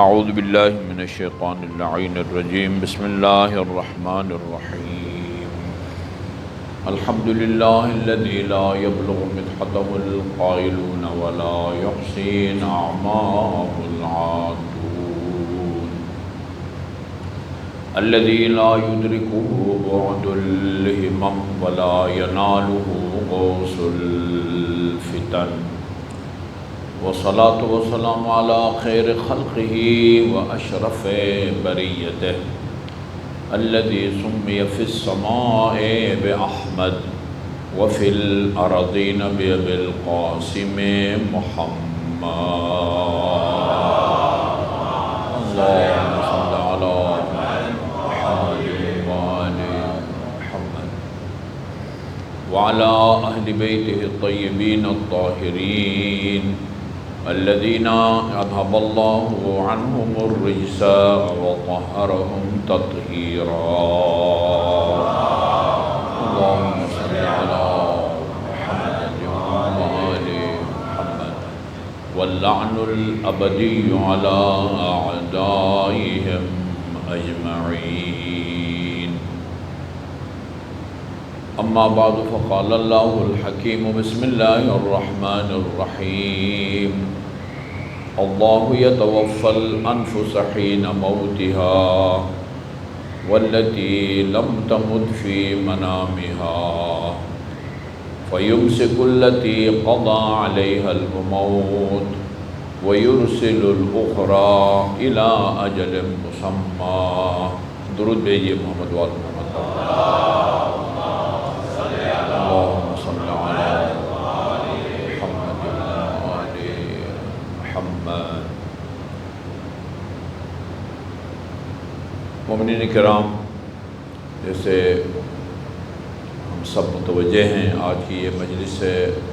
اعوذ باللہ من الشیطان اللعین الرجیم بسم اللہ الرحمن الرحیم الحمد للہ الذی لا یبلغ مدحته القائلون ولا یحصی نعماہ العادون الذی لا یدرکه بعد الہمم ولا ینالہ غوث الفتن والصلاة والسلام على خير خلقه وأشرف بريته الذي سمي في السماء بأحمد وفي الأرضين بأبي القاسم محمد اللهم صل على محمد وآل محمد وعلى أهل بيته الطيبين الطاهرين الذين أذهب الله عنهم الرجس وطهرهم تطهيرا اللهم صل على محمد وآل محمد واللعن الأبدي على أعدائهم أجمعين أما بعد فقال الله الحكيم بسم الله الرحمن الرحيم الله يتوفى الأنفس حين موتها والتي لم تمت في منامها فيمسك التي قضى عليها الموت ويرسل الأخرى إلى أجل مسمى درود بھیجئے محمد وآل محمد اللهم صل على محمد وآل محمد مومنین کرام، جیسے ہم سب متوجہ ہیں، آج کی یہ مجلس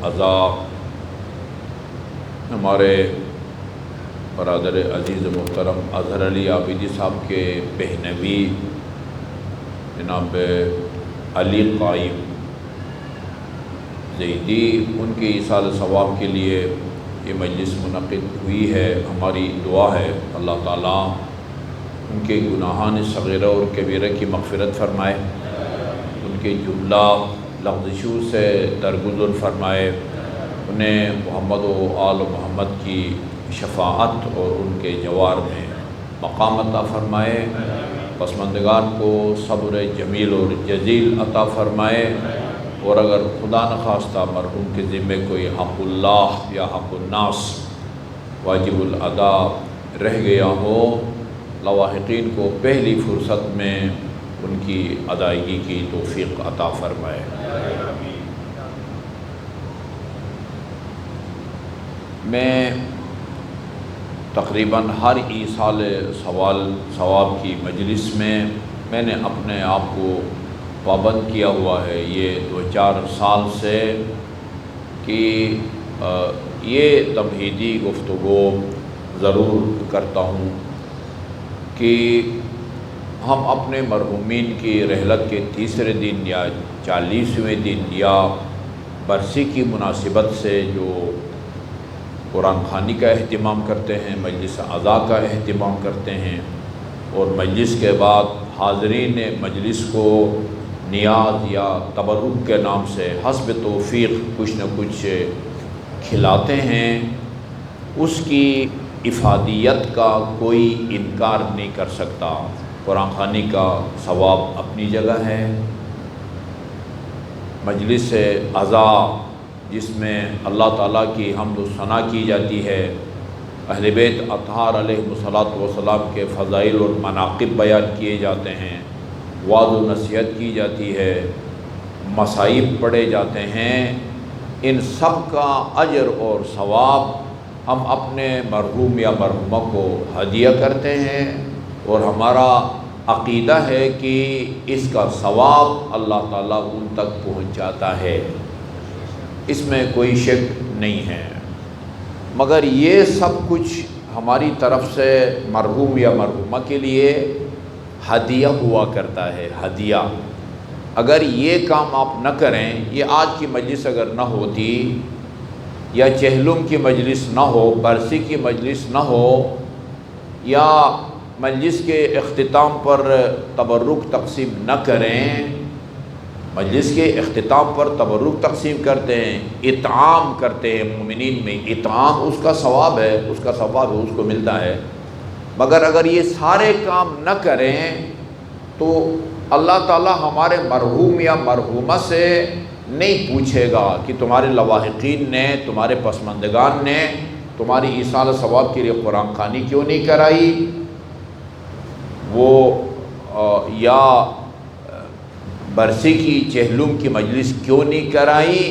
عزاء ہمارے برادر عزیز محترم اظہر علی عابدی صاحب کے بہنوی جناب علی قائم زیدی، ان کی ایصال ثواب کے لیے یہ مجلس منعقد ہوئی ہے۔ ہماری دعا ہے اللہ تعالیٰ ان کے گناہان صغیرہ اور کبیرہ کی مغفرت فرمائے، ان کے جملہ لغزشوں سے درگزر فرمائے، انہیں محمد و آل محمد کی شفاعت اور ان کے جوار میں مقام عطا فرمائے، پسماندگان کو صبر جمیل اور جزیل عطا فرمائے، اور اگر خدا نخواستہ مرحوم کے ذمے کوئی حق اللہ یا حق الناس واجب الادا رہ گیا ہو، لواحقین کو پہلی فرصت میں ان کی ادائیگی کی توفیق عطا فرمائے۔ میں تقریباً ہر ایصال ثواب کی مجلس میں نے اپنے آپ کو پابند کیا ہوا ہے یہ 2-4 سال سے کہ یہ تمہیدی گفتگو ضرور کرتا ہوں کہ ہم اپنے مرحومین کی رحلت کے 3 دن یا 40ویں دن یا برسی کی مناسبت سے جو قرآن خوانی کا اہتمام کرتے ہیں، مجلس عزاء کا اہتمام کرتے ہیں، اور مجلس کے بعد حاضرین مجلس کو نیاز یا تبرک کے نام سے حسب توفیق کچھ نہ کچھ کھلاتے ہیں، اس کی افادیت کا کوئی انکار نہیں کر سکتا۔ قرآن خوانی کا ثواب اپنی جگہ ہے، مجلس عزاء جس میں اللہ تعالیٰ کی حمد و ثنا کی جاتی ہے، اہل بیت اطہار علیہم الصلاۃ والسلام کے فضائل اور مناقب بیان کیے جاتے ہیں، وعظ و نصیحت کی جاتی ہے، مصائب پڑھے جاتے ہیں، ان سب کا اجر اور ثواب ہم اپنے مرحوم یا مرحومہ کو ہدیہ کرتے ہیں، اور ہمارا عقیدہ ہے کہ اس کا ثواب اللہ تعالیٰ ان تک پہنچاتا ہے، اس میں کوئی شک نہیں ہے۔ مگر یہ سب کچھ ہماری طرف سے مرحوم یا مرحومہ کے لیے ہدیہ ہوا کرتا ہے، ہدیہ۔ اگر یہ کام آپ نہ کریں، یہ آج کی مجلس اگر نہ ہوتی یا چہلم کی مجلس نہ ہو، برسی کی مجلس نہ ہو، یا مجلس کے اختتام پر تبرک تقسیم نہ کریں۔ مجلس کے اختتام پر تبرک تقسیم کرتے ہیں، اطعام کرتے ہیں مومنین میں، اطعام اس کا ثواب ہے، اس کو ملتا ہے، مگر اگر یہ سارے کام نہ کریں تو اللہ تعالیٰ ہمارے مرحوم یا مرحومہ سے نہیں پوچھے گا کہ تمہارے لواحقین نے، تمہارے پسماندگان نے تمہاری ایصال ثواب کے لیے قرآن خوانی کیوں نہیں کرائی، وہ یا برسی کی چہلم کی مجلس کیوں نہیں کرائی۔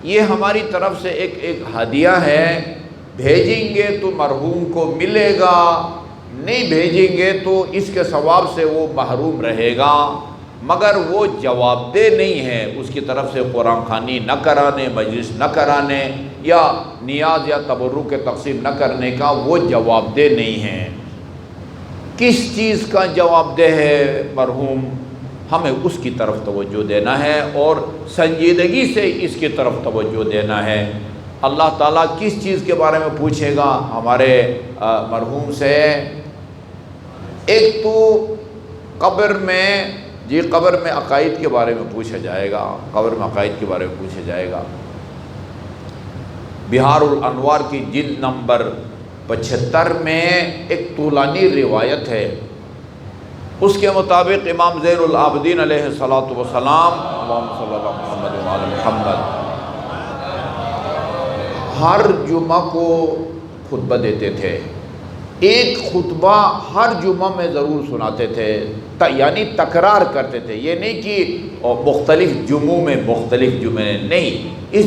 یہ ہماری طرف سے ایک ہدیہ ہے، بھیجیں گے تو مرحوم کو ملے گا، نہیں بھیجیں گے تو اس کے ثواب سے وہ محروم رہے گا، مگر وہ جواب دہ نہیں ہے اس کی طرف سے قرآن خوانی نہ کرانے، مجلس نہ کرانے یا نیاز یا تبرک کے تقسیم نہ کرنے کا، وہ جواب دہ نہیں ہے۔ کس چیز کا جواب دہ ہے مرحوم؟ ہمیں اس کی طرف توجہ دینا ہے اور سنجیدگی سے اس کی طرف توجہ دینا ہے۔ اللہ تعالیٰ کس چیز کے بارے میں پوچھے گا ہمارے مرحوم سے؟ ایک تو قبر میں عقائد کے بارے میں پوچھا جائے گا، قبر میں عقائد کے بارے میں پوچھا جائے گا۔ بہار الانوار کی جلد نمبر 75 میں ایک طولانی روایت ہے، اس کے مطابق امام زین العابدین علیہ الصلوۃ والسلام، اللہم صلی اللہ محمد وعلی محمد، ہر جمعہ کو خطبہ دیتے تھے، ایک خطبہ ہر جمعہ میں ضرور سناتے تھے، یعنی تکرار کرتے تھے، یہ نہیں کہ مختلف جمعوں میں مختلف جمعے، نہیں، اس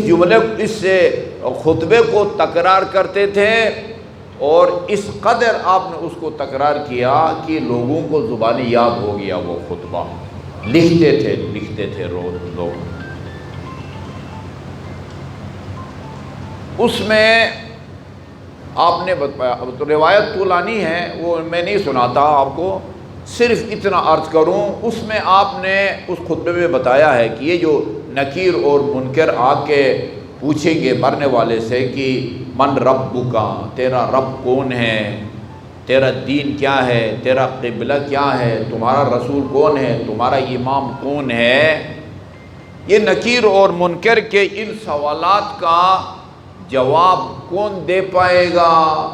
خطبے کو تکرار کرتے تھے، اور اس قدر آپ نے اس کو تکرار کیا کہ لوگوں کو زبانی یاد ہو گیا وہ خطبہ، لکھتے تھے لوگ۔ اس میں آپ نے بتایا، اب تو روایت طولانی ہے، وہ میں نہیں سناتا آپ کو، صرف اتنا عرض کروں، اس میں آپ نے اس خطبے میں بتایا ہے کہ یہ جو نکیر اور منکر آ کے پوچھیں گے مرنے والے سے کہ من ربک، تیرا رب کون ہے، تیرا دین کیا ہے، تیرا قبلہ کیا ہے، تمہارا رسول کون ہے، تمہارا امام کون ہے، یہ نکیر اور منکر کے ان سوالات کا جواب کون دے پائے گا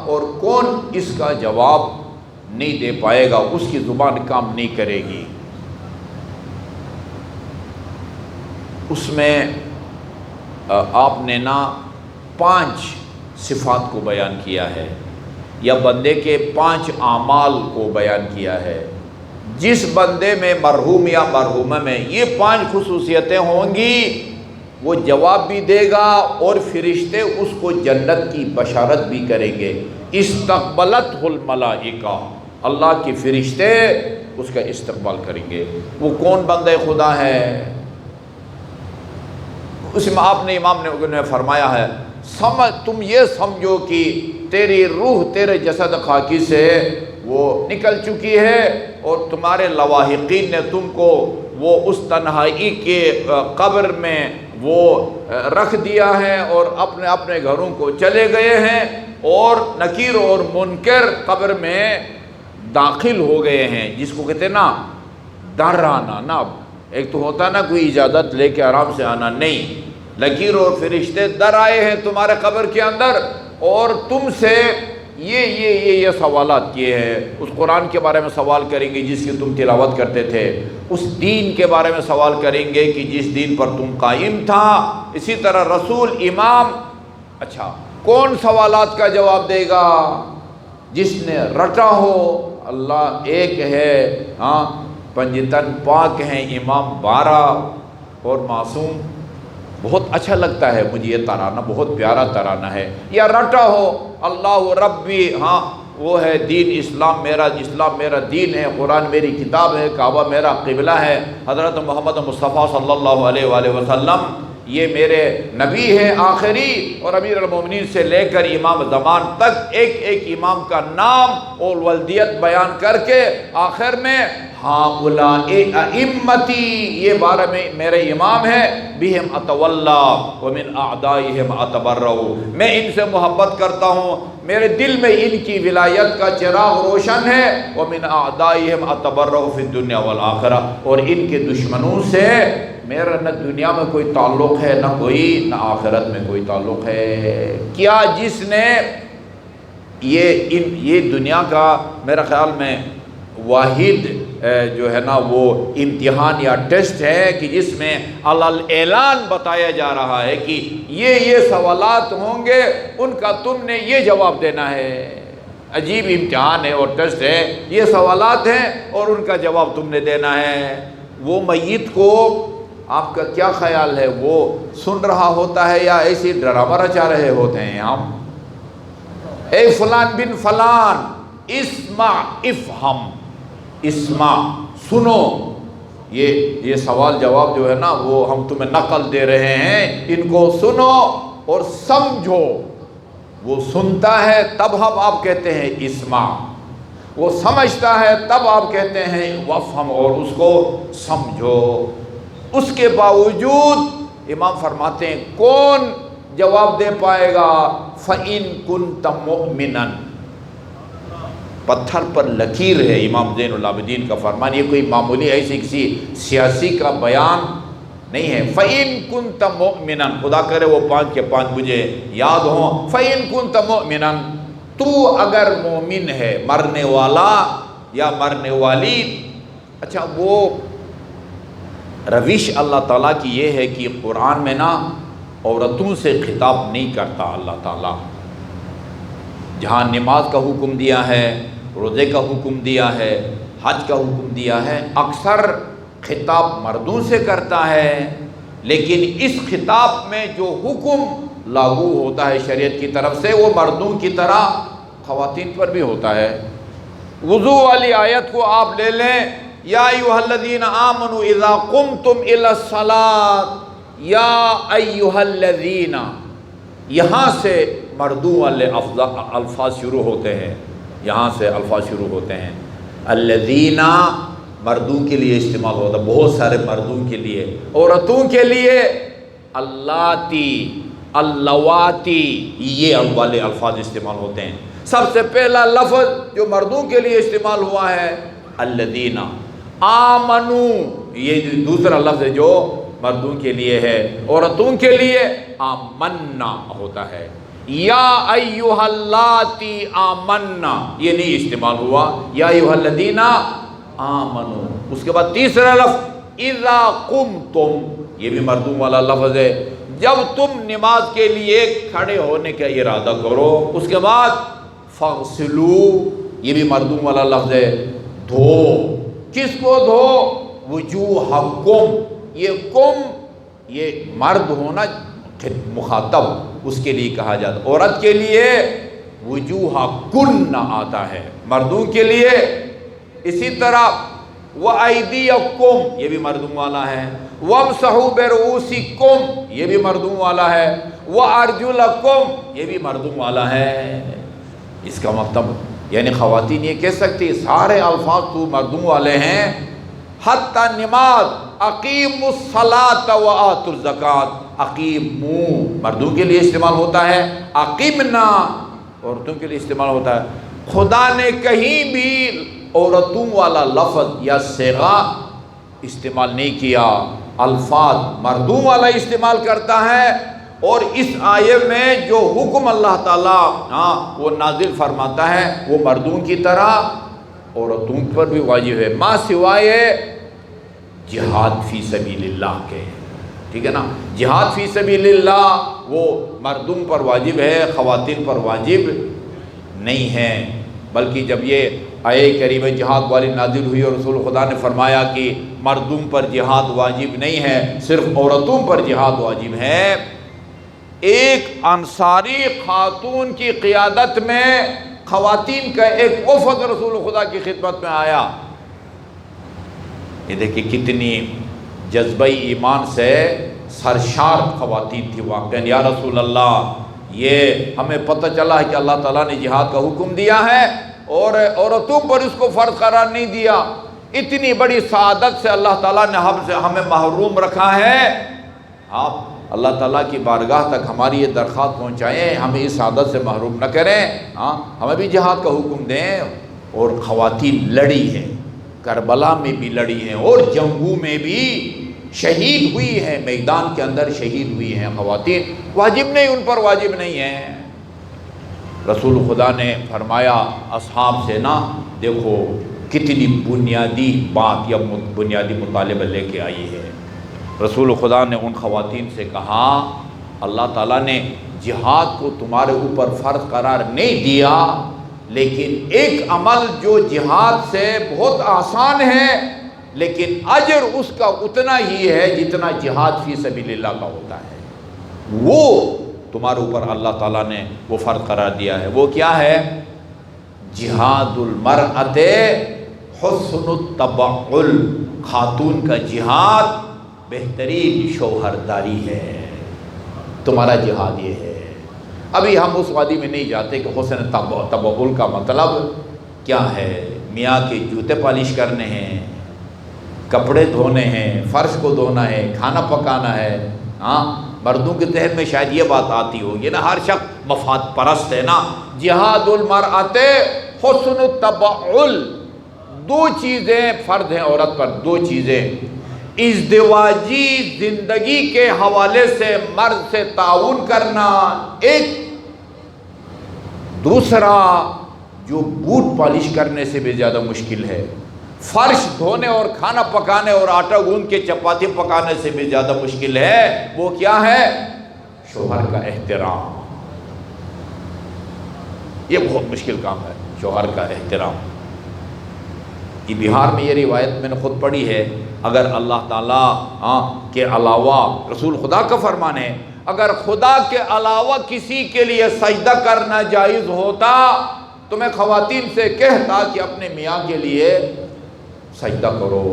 اور کون اس کا جواب نہیں دے پائے گا، اس کی زبان کام نہیں کرے گی۔ اس میں آپ نے 5 صفات کو بیان کیا ہے، یا بندے کے 5 اعمال کو بیان کیا ہے۔ جس بندے میں مرحوم یا مرحومہ میں یہ 5 خصوصیتیں ہوں گی، وہ جواب بھی دے گا اور فرشتے اس کو جنت کی بشارت بھی کریں گے۔ استقبلتہ الملائکہ، اللہ کے فرشتے اس کا استقبال کریں گے۔ وہ کون بندہ خدا ہے؟ اس میں آپ نے امام نے فرمایا ہے، تم یہ سمجھو کہ تیری روح تیرے جسد خاکی سے وہ نکل چکی ہے، اور تمہارے لواحقین نے تم کو وہ اس تنہائی کے قبر میں وہ رکھ دیا ہے اور اپنے اپنے گھروں کو چلے گئے ہیں، اور نکیر اور منکر قبر میں داخل ہو گئے ہیں، جس کو کہتے ہیں نا در آنا، نا ایک تو ہوتا نا کوئی اجازت لے کے آرام سے آنا، نہیں، نکیر اور فرشتے در آئے ہیں تمہارے قبر کے اندر، اور تم سے یہ سوالات کیے ہیں۔ اس قرآن کے بارے میں سوال کریں گے جس کی تم تلاوت کرتے تھے، اس دین کے بارے میں سوال کریں گے کہ جس دین پر تم قائم تھا، اسی طرح رسول، امام۔ اچھا، کون سوالات کا جواب دے گا؟ جس نے رٹا ہو اللہ ایک ہے، ہاں، پنجتن پاک ہیں، امام 12 اور معصوم۔ بہت اچھا لگتا ہے مجھے یہ ترانہ، بہت پیارا ترانہ ہے۔ یا رٹا ہو اللہ ربی، ہاں وہ ہے دین اسلام میرا دین ہے، قرآن میری کتاب ہے، کعبہ میرا قبلہ ہے، حضرت محمد مصطفیٰ صلی اللہ علیہ وآلہ وسلم یہ میرے نبی ہیں آخری، اور امیر المومنین سے لے کر امام زمان تک ایک ایک امام کا نام اور ولدیت بیان کر کے آخر میں ہاؤلاء ائمتی، یہ 12 میں میرے امام ہیں، بہم اتولا ومن اعدائہم اتبرؤ، میں ان سے محبت کرتا ہوں، میرے دل میں ان کی ولایت کا چراغ روشن ہے، ومن اعدائہم اتبرؤ فی الدنیا والآخرہ، اور ان کے دشمنوں سے میرا نہ دنیا میں کوئی تعلق ہے نہ آخرت میں کوئی تعلق ہے۔ کیا جس نے یہ دنیا کا میرا خیال میں واحد جو ہے نا وہ امتحان یا ٹیسٹ ہے کہ جس میں اعلان بتایا جا رہا ہے کہ یہ سوالات ہوں گے، ان کا تم نے یہ جواب دینا ہے۔ عجیب امتحان ہے اور ٹیسٹ ہے، یہ سوالات ہیں اور ان کا جواب تم نے دینا ہے۔ وہ میت کو آپ کا کیا خیال ہے، وہ سن رہا ہوتا ہے یا ایسی ڈرامہ رچا رہے ہوتے ہیں ہم؟ اے فلان بن فلان اسمع افہم، اسمع سنو، یہ سوال جواب جو ہے نا وہ ہم تمہیں نقل دے رہے ہیں، ان کو سنو اور سمجھو۔ وہ سنتا ہے تب ہم آپ کہتے ہیں اسمع، وہ سمجھتا ہے تب آپ کہتے ہیں وفہم، اور اس کو سمجھو۔ اس کے باوجود امام فرماتے ہیں کون جواب دے پائے گا؟ فَإِن كُنْتَ مُؤْمِنًا، پتھر پر لکیر ہے امام زین العابدین کا فرمان، یہ کوئی معمولی ایسی کسی سیاسی کا بیان نہیں ہے۔ فَإِن كُنْتَ مُؤْمِنًا، خدا کرے وہ 5 کے 5 مجھے یاد ہوں۔ فَإِن كُنْتَ مُؤْمِنًا، تو اگر مومن ہے، مرنے والا یا مرنے والی۔ اچھا، وہ روش اللہ تعالیٰ کی یہ ہے کہ قرآن میں نا عورتوں سے خطاب نہیں کرتا اللہ تعالیٰ۔ جہاں نماز کا حکم دیا ہے، روزے کا حکم دیا ہے، حج کا حکم دیا ہے، اکثر خطاب مردوں سے کرتا ہے، لیکن اس خطاب میں جو حکم لاگو ہوتا ہے شریعت کی طرف سے وہ مردوں کی طرح خواتین پر بھی ہوتا ہے۔ وضو والی آیت کو آپ لے لیں، یا ایھا الذین آمنوا اذا قمتم الی الصلاۃ، یا ایھا الذین، یہاں سے مردوں والے الفاظ شروع ہوتے ہیں، یہاں سے الفاظ شروع ہوتے ہیں۔ الذین مردوں کے لیے استعمال ہوتا ہے، بہت سارے مردوں کے لیے۔ عورتوں کے لیے اللاتی، اللواتی، یہ والے الفاظ استعمال ہوتے ہیں۔ سب سے پہلا لفظ جو مردوں کے لیے استعمال ہوا ہے الذین آمنو، یہ دوسرا لفظ ہے جو مردوں کے لیے ہے۔ عورتوں کے لیے آمنا ہوتا ہے، یا ایھا اللاتی آمنا، یہ نہیں استعمال ہوا، یا ایھا الذین آمنو۔ اس کے بعد تیسرا لفظ اذا قمتم، یہ بھی مردوں والا لفظ ہے، جب تم نماز کے لیے کھڑے ہونے کا ارادہ کرو۔ اس کے بعد فاغسلوا، یہ بھی مردوں والا لفظ ہے، دھو۔ کس کو دھو؟ وجوہکم، یہ کم یہ مرد ہونا مخاطب اس کے لیے کہا جاتا ہے، عورت کے لیے وجوہکن آتا ہے، مردوں کے لیے اسی طرح وَأَيْدِيَكُمْ، یہ بھی مردوں والا ہے، وَامْسَحُوا بِرُؤُوسِكُمْ، یہ بھی مردوں والا ہے، وَأَرْجُلَكُمْ، یہ بھی مردوں والا ہے۔ اس کا مطلب یعنی خواتین یہ کہہ سکتی سارے الفاظ تو مردوں والے ہیں، حتی نماز اقیموا الصلاۃ وآتوا الزکوٰۃ، اقیموا مردوں کے لیے استعمال ہوتا ہے، اقیمنا عورتوں کے لیے استعمال ہوتا ہے۔ خدا نے کہیں بھی عورتوں والا لفظ یا صیغہ استعمال نہیں کیا، الفاظ مردوں والا استعمال کرتا ہے۔ اور اس آیے میں جو حکم اللہ تعالیٰ وہ نازل فرماتا ہے وہ مردوں کی طرح عورتوں پر بھی واجب ہے، ما سوائے جہاد فی سبیل اللہ کے، ٹھیک ہے نا۔ جہاد فی سبیل اللہ وہ مردوں پر واجب ہے، خواتین پر واجب نہیں ہے۔ بلکہ جب یہ آیے کریمہ جہاد والی نازل ہوئی اور رسول خدا نے فرمایا کہ مردوں پر جہاد واجب نہیں ہے، صرف عورتوں پر جہاد واجب ہے، ایک انصاری خاتون کی قیادت میں خواتین کا ایک وفد رسول خدا کی خدمت میں آیا۔ یہ دیکھیں کتنی جذبہ ایمان سے سرشار خواتین تھی واقعا۔ یا رسول اللہ، یہ ہمیں پتہ چلا ہے کہ اللہ تعالیٰ نے جہاد کا حکم دیا ہے اور عورتوں پر اس کو فرض قرار نہیں دیا، اتنی بڑی سعادت سے اللہ تعالیٰ نے ہمیں محروم رکھا ہے، آپ اللہ تعالیٰ کی بارگاہ تک ہماری یہ درخواست پہنچائیں، ہمیں اس عادت سے محروم نہ کریں، ہمیں بھی جہاد کا حکم دیں۔ اور خواتین لڑی ہیں، کربلا میں بھی لڑی ہیں اور جنگوں میں بھی شہید ہوئی ہیں، میدان کے اندر شہید ہوئی ہیں خواتین، واجب نہیں، ان پر واجب نہیں ہے۔ رسول خدا نے فرمایا اصحاب سے نا، دیکھو کتنی بنیادی بات یا بنیادی مطالبہ لے کے آئی ہے۔ رسول خدا نے ان خواتین سے کہا اللہ تعالیٰ نے جہاد کو تمہارے اوپر فرض قرار نہیں دیا، لیکن ایک عمل جو جہاد سے بہت آسان ہے لیکن اجر اس کا اتنا ہی ہے جتنا جہاد فی سبیل اللہ کا ہوتا ہے، وہ تمہارے اوپر اللہ تعالیٰ نے وہ فرض قرار دیا ہے۔ وہ کیا ہے؟ جہاد المرأۃ حسن التبعل، خاتون کا جہاد بہترین شوہرداری ہے، تمہارا جہاد یہ ہے۔ ابھی ہم اس وادی میں نہیں جاتے کہ حسن تبعل کا مطلب کیا ہے۔ میاں کے جوتے پالش کرنے ہیں، کپڑے دھونے ہیں، فرش کو دھونا ہے، کھانا پکانا ہے۔ مردوں کے ذہن میں شاید یہ بات آتی ہوگی نا، ہر شخص مفاد پرست ہے نا۔ جہاد المرأۃ حسن التبعل، دو چیزیں فرض ہیں عورت پر، دو چیزیں، ازدواجی زندگی کے حوالے سے مرد سے تعاون کرنا ایک، دوسرا جو بوٹ پالش کرنے سے بھی زیادہ مشکل ہے، فرش دھونے اور کھانا پکانے اور آٹا گوندھ کے چپاتی پکانے سے بھی زیادہ مشکل ہے، وہ کیا ہے؟ شوہر کا احترام۔ یہ بہت مشکل کام ہے، شوہر کا احترام۔ یہ بہار میں یہ روایت میں نے خود پڑھی ہے، اگر اللہ تعالیٰ کے علاوہ، رسول خدا کا فرمان ہے، اگر خدا کے علاوہ کسی کے لیے سجدہ کرنا جائز ہوتا تو میں خواتین سے کہتا کہ اپنے میاں کے لیے سجدہ کرو،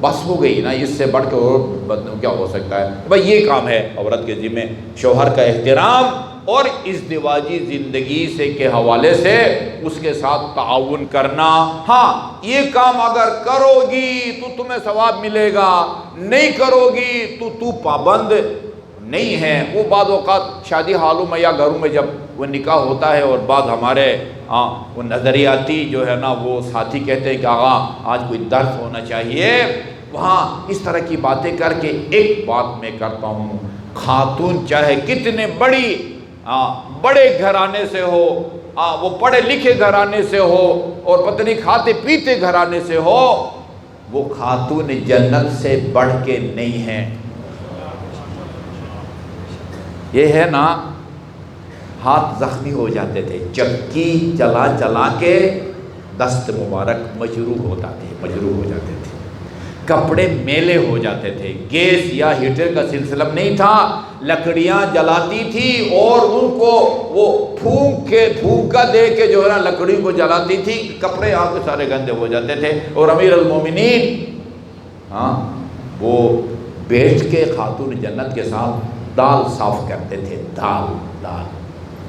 بس ہو گئی نا، اس سے بڑھ کے اور کیا ہو سکتا ہے؟ بھائی یہ کام ہے عورت کے ذمہ، شوہر کا احترام اور ازدواجی زندگی سے کے حوالے سے اس کے ساتھ تعاون کرنا۔ ہاں یہ کام اگر کرو گی تو تمہیں ثواب ملے گا، نہیں کرو گی تو پابند نہیں ہے۔ وہ بعض اوقات شادی حالوں میں یا گھروں میں جب وہ نکاح ہوتا ہے اور بعض ہمارے وہ نظریاتی جو ہے نا وہ ساتھی کہتے ہیں کہ آقا آج کوئی درس ہونا چاہیے، وہاں اس طرح کی باتیں کر کے ایک بات میں کرتا ہوں، خاتون چاہے کتنے بڑے گھرانے سے ہو، وہ پڑھے لکھے گھرانے سے ہو اور پتہ نہیں کھاتے پیتے گھرانے سے ہو، وہ خاتون جنت سے بڑھ کے نہیں ہے۔ یہ ہے نا، ہاتھ زخمی ہو جاتے تھے، چکی چلا چلا کے دست مبارک مجروح ہو جاتے تھے، کپڑے میلے ہو جاتے تھے، گیس یا ہیٹر کا سلسلہ نہیں تھا، لکڑیاں جلاتی تھی اور ان کو وہ پھونکا دے کے جو ہے نا لکڑی کو جلاتی تھی، کپڑے آپ کے سارے گندے ہو جاتے تھے۔ اور امیر المومنین وہ بیٹھ کے خاتون جنت کے ساتھ دال صاف کرتے تھے، دال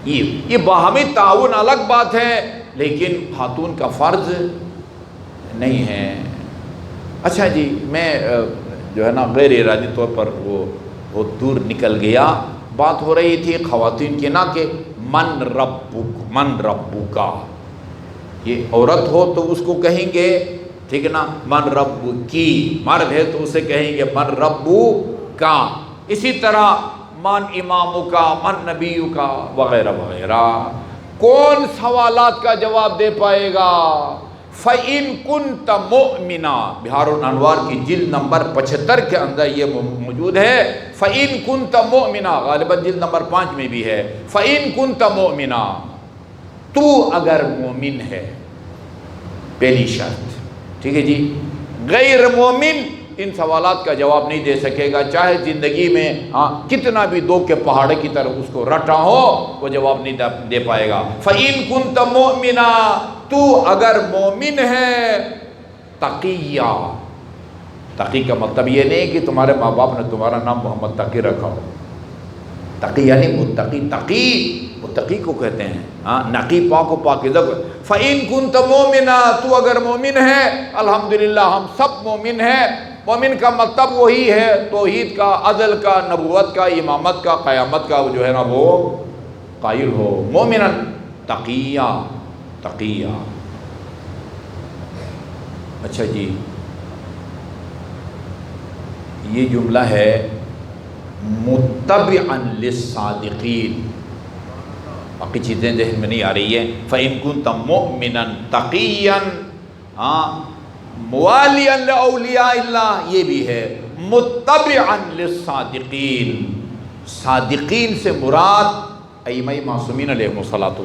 یہ باہمی تعاون الگ بات ہے لیکن خاتون کا فرض نہیں ہے۔ اچھا جی، میں جو ہے نا غیر ارادی طور پر وہ بہت دور نکل گیا۔ بات ہو رہی تھی خواتین کی نا کہ من ربک، یہ عورت ہو تو اس کو کہیں گے ٹھیک ہے نا من رب کی، مرد ہے تو اسے کہیں گے من ربو کا، اسی طرح من امامو کا، من نبیو کا وغیرہ وغیرہ۔ کون سوالات کا جواب دے پائے گا؟ فَإِن كُنْتَ مُؤْمِنًا، بہار الانوار کی جلد نمبر 75 کے اندر یہ موجود ہے۔ فَإِن كُنْتَ مُؤْمِنًا، غالباً جلد نمبر 5 میں بھی ہے۔ فَإِن كُنْتَ مُؤْمِنًا، تو اگر مومن ہے، پہلی شرط، ٹھیک ہے جی۔ غیر مومن ان سوالات کا جواب نہیں دے سکے گا، چاہے زندگی میں کتنا بھی دو کے پہاڑے کی طرح اس کو رٹا ہو، وہ جواب نہیں دے پائے گا۔ فَإِن كُنْتَ مُؤْمِنًا، تو اگر مومن ہے، تقیہ، تقی کا مطلب یہ نہیں کہ تمہارے ماں باپ نے تمہارا نام محمد تقی رکھا ہو، تقی یعنی متقی، تقی متقی کو کہتے ہیں، نقی پاک و پاکیزہ کو۔ فَإِن كُنْتَ مُؤْمِنًا، تو اگر مومن ہے، الحمدللہ ہم سب مومن ہیں، مومن کا مطلب وہی ہے، توحید کا، عدل کا، نبوت کا، امامت کا، قیامت کا جو ہے نا وہ قائل ہو۔ مومنا تقیہ، تقیہ۔ اچھا جی، یہ جملہ ہے متبعا للصادقین، باقی چیزیں ذہن میں نہیں آ رہی ہیں۔ فَإِن كُنْتَ مُؤْمِنًا تَقِيًّا مُوَالِيًا لِأَوْلِيَاءِ اللَّهِ، یہ بھی ہے متبعا للصادقین۔ صادقین سے مراد ائمہ معصومین علیہم الصلوۃ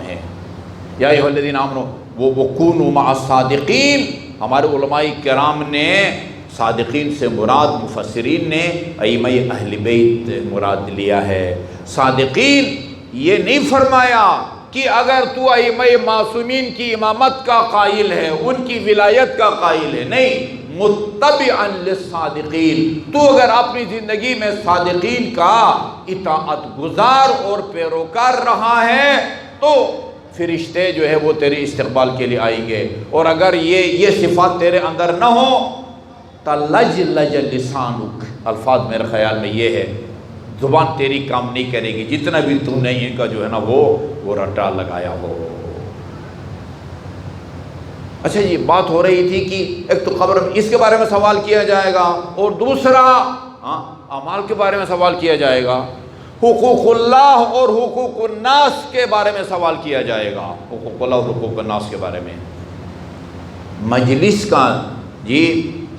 ہے۔ یا ایھا الذین آمنوا وَكُونُوا مَعَ الصَّادِقِینَ، ہمارے علماء کرام نے صادقین سے مراد، مفسرین نے ائمہ اہل بیت مراد لیا ہے۔ صادقین یہ نہیں فرمایا کہ اگر تو ائمہ معصومین کی امامت کا قائل ہے، ان کی ولایت کا قائل ہے، نہیں، متبعا للصادقین، تو اگر اپنی زندگی میں صادقین کا اطاعت گزار اور پیروکار رہا ہے تو فرشتے جو ہے وہ تیرے استقبال کے لیے آئیں گے۔ اور اگر یہ صفات تیرے اندر نہ ہو تلجلج لسانک، الفاظ میرے خیال میں یہ ہے، زبان تیری کام نہیں کرے گی جتنا بھی تو نے ان کا جو ہے نا وہ رٹا لگایا ہو۔ اچھا جی، بات ہو رہی تھی کہ ایک تو قبر اس کے بارے میں سوال کیا جائے گا، اور دوسرا اعمال کے بارے میں سوال کیا جائے گا، حقوق اللہ اور حقوق الناس کے بارے میں سوال کیا جائے گا، حقوق اللہ اور حقوق الناس کے بارے میں۔ مجلس کا جی،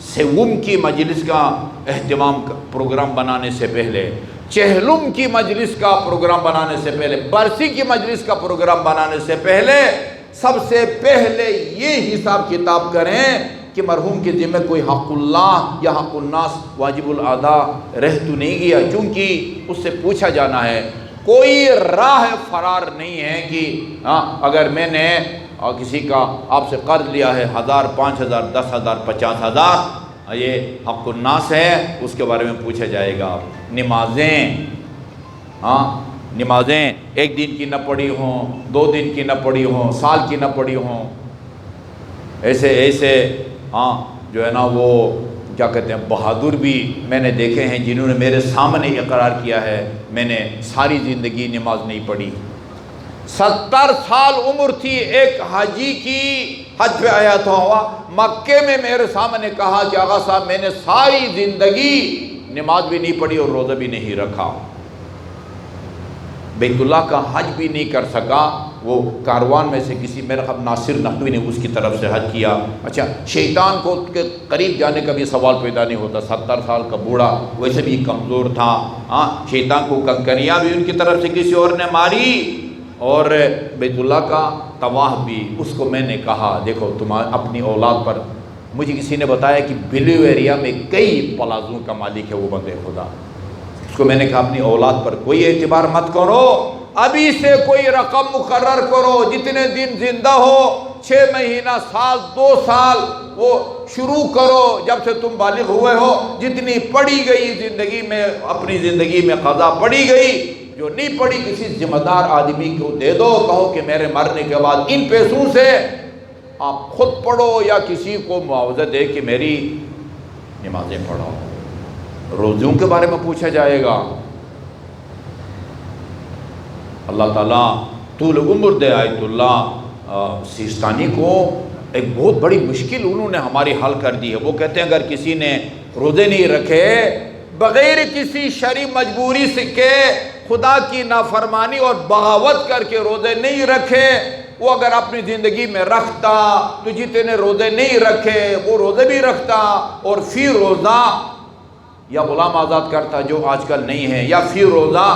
سوم کی مجلس کا اہتمام پروگرام بنانے سے پہلے، چہلم کی مجلس کا پروگرام بنانے سے پہلے، برسی کی مجلس کا پروگرام بنانے سے پہلے سب سے پہلے یہ حساب کتاب کریں کہ مرحوم کے ذمہ کوئی حق اللہ یا حق الناس واجب الادا رہ تو نہیں گیا، چونکہ اس سے پوچھا جانا ہے۔ کوئی راہ فرار نہیں ہے کہ اگر میں نے کسی کا آپ سے قرض لیا ہے 1000، 5000، 10000، 50000، یہ حق الناس ہے، اس کے بارے میں پوچھا جائے گا۔ نمازیں ایک دن کی نہ پڑھی ہوں، 2 دن کی نہ پڑھی ہوں، سال کی نہ پڑھی ہوں، ایسے جو ہے نا وہ کیا کہتے ہیں، بہادر بھی میں نے دیکھے ہیں جنہوں نے میرے سامنے اقرار کیا ہے میں نے ساری زندگی نماز نہیں پڑھی۔ 70 سال عمر تھی ایک حاجی کی، حج پہ آیا تھا، مکے میں میرے سامنے کہا کہ آغا صاحب میں نے ساری زندگی نماز بھی نہیں پڑھی اور روزہ بھی نہیں رکھا، بیت اللہ کا حج بھی نہیں کر سکا۔ وہ کاروان میں سے کسی، میرا خب ناصر نقوی نے اس کی طرف سے حج کیا۔ اچھا، شیطان کو کے قریب جانے کا بھی سوال پیدا نہیں ہوتا، 70 سال کا بوڑھا، ویسے بھی کمزور تھا، شیطان کو کنکریاں بھی ان کی طرف سے کسی اور نے ماری، اور بیت اللہ کا طواف بھی۔ اس کو میں نے کہا دیکھو تم اپنی اولاد پر، مجھے کسی نے بتایا کہ بلیو ایریا میں کئی پلازوں کا مالک ہے وہ بندے خدا، اس کو میں نے کہا اپنی اولاد پر کوئی اعتبار مت کرو، ابھی سے کوئی رقم مقرر کرو، جتنے دن زندہ ہو، 6 مہینہ، سال، 2 سال، وہ شروع کرو جب سے تم بالغ ہوئے ہو، جتنی پڑی گئی زندگی میں، اپنی زندگی میں قضا پڑی گئی، جو نہیں پڑی کسی ذمہ دار آدمی کو دے دو، کہو کہ میرے مرنے کے بعد ان پیسوں سے آپ خود پڑھو یا کسی کو معاوضہ دے کہ میری نمازیں پڑھو۔ روزوں کے بارے میں پوچھا جائے گا۔ اللہ تعالیٰ طول عمر دے آیت اللہ سیستانی کو ایک بہت بڑی مشکل انہوں نے ہماری حل کر دی ہے۔ وہ کہتے ہیں اگر کسی نے روزے نہیں رکھے، بغیر کسی شرعی مجبوری سے کے، خدا کی نافرمانی اور بغاوت کر کے روزے نہیں رکھے، وہ اگر اپنی زندگی میں رکھتا تو جتنے روزے نہیں رکھے وہ روزے بھی رکھتا، اور فی روزہ یا غلام آزاد کرتا جو آج کل نہیں ہے، یا فی روزہ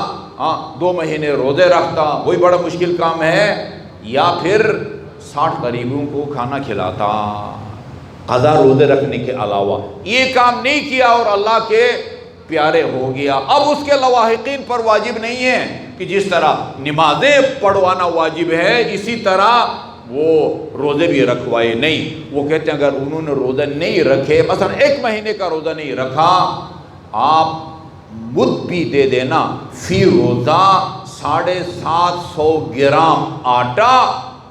2 مہینے روزے رکھتا، وہی بڑا مشکل کام ہے، یا پھر 60 غریبوں کو کھانا کھلاتا قضا روزے رکھنے کے علاوہ۔ یہ کام نہیں کیا اور اللہ کے پیارے ہو گیا۔ اب اس کے لواحقین پر واجب نہیں ہے کہ جس طرح نمازیں پڑھوانا واجب ہے اسی طرح وہ روزے بھی رکھوائے نہیں۔ وہ کہتے ہیں اگر انہوں نے روزے نہیں رکھے، مثلا 1 مہینے کا روزہ نہیں رکھا، آپ مد بھی دے دینا، فی روزہ 750 گرام آٹا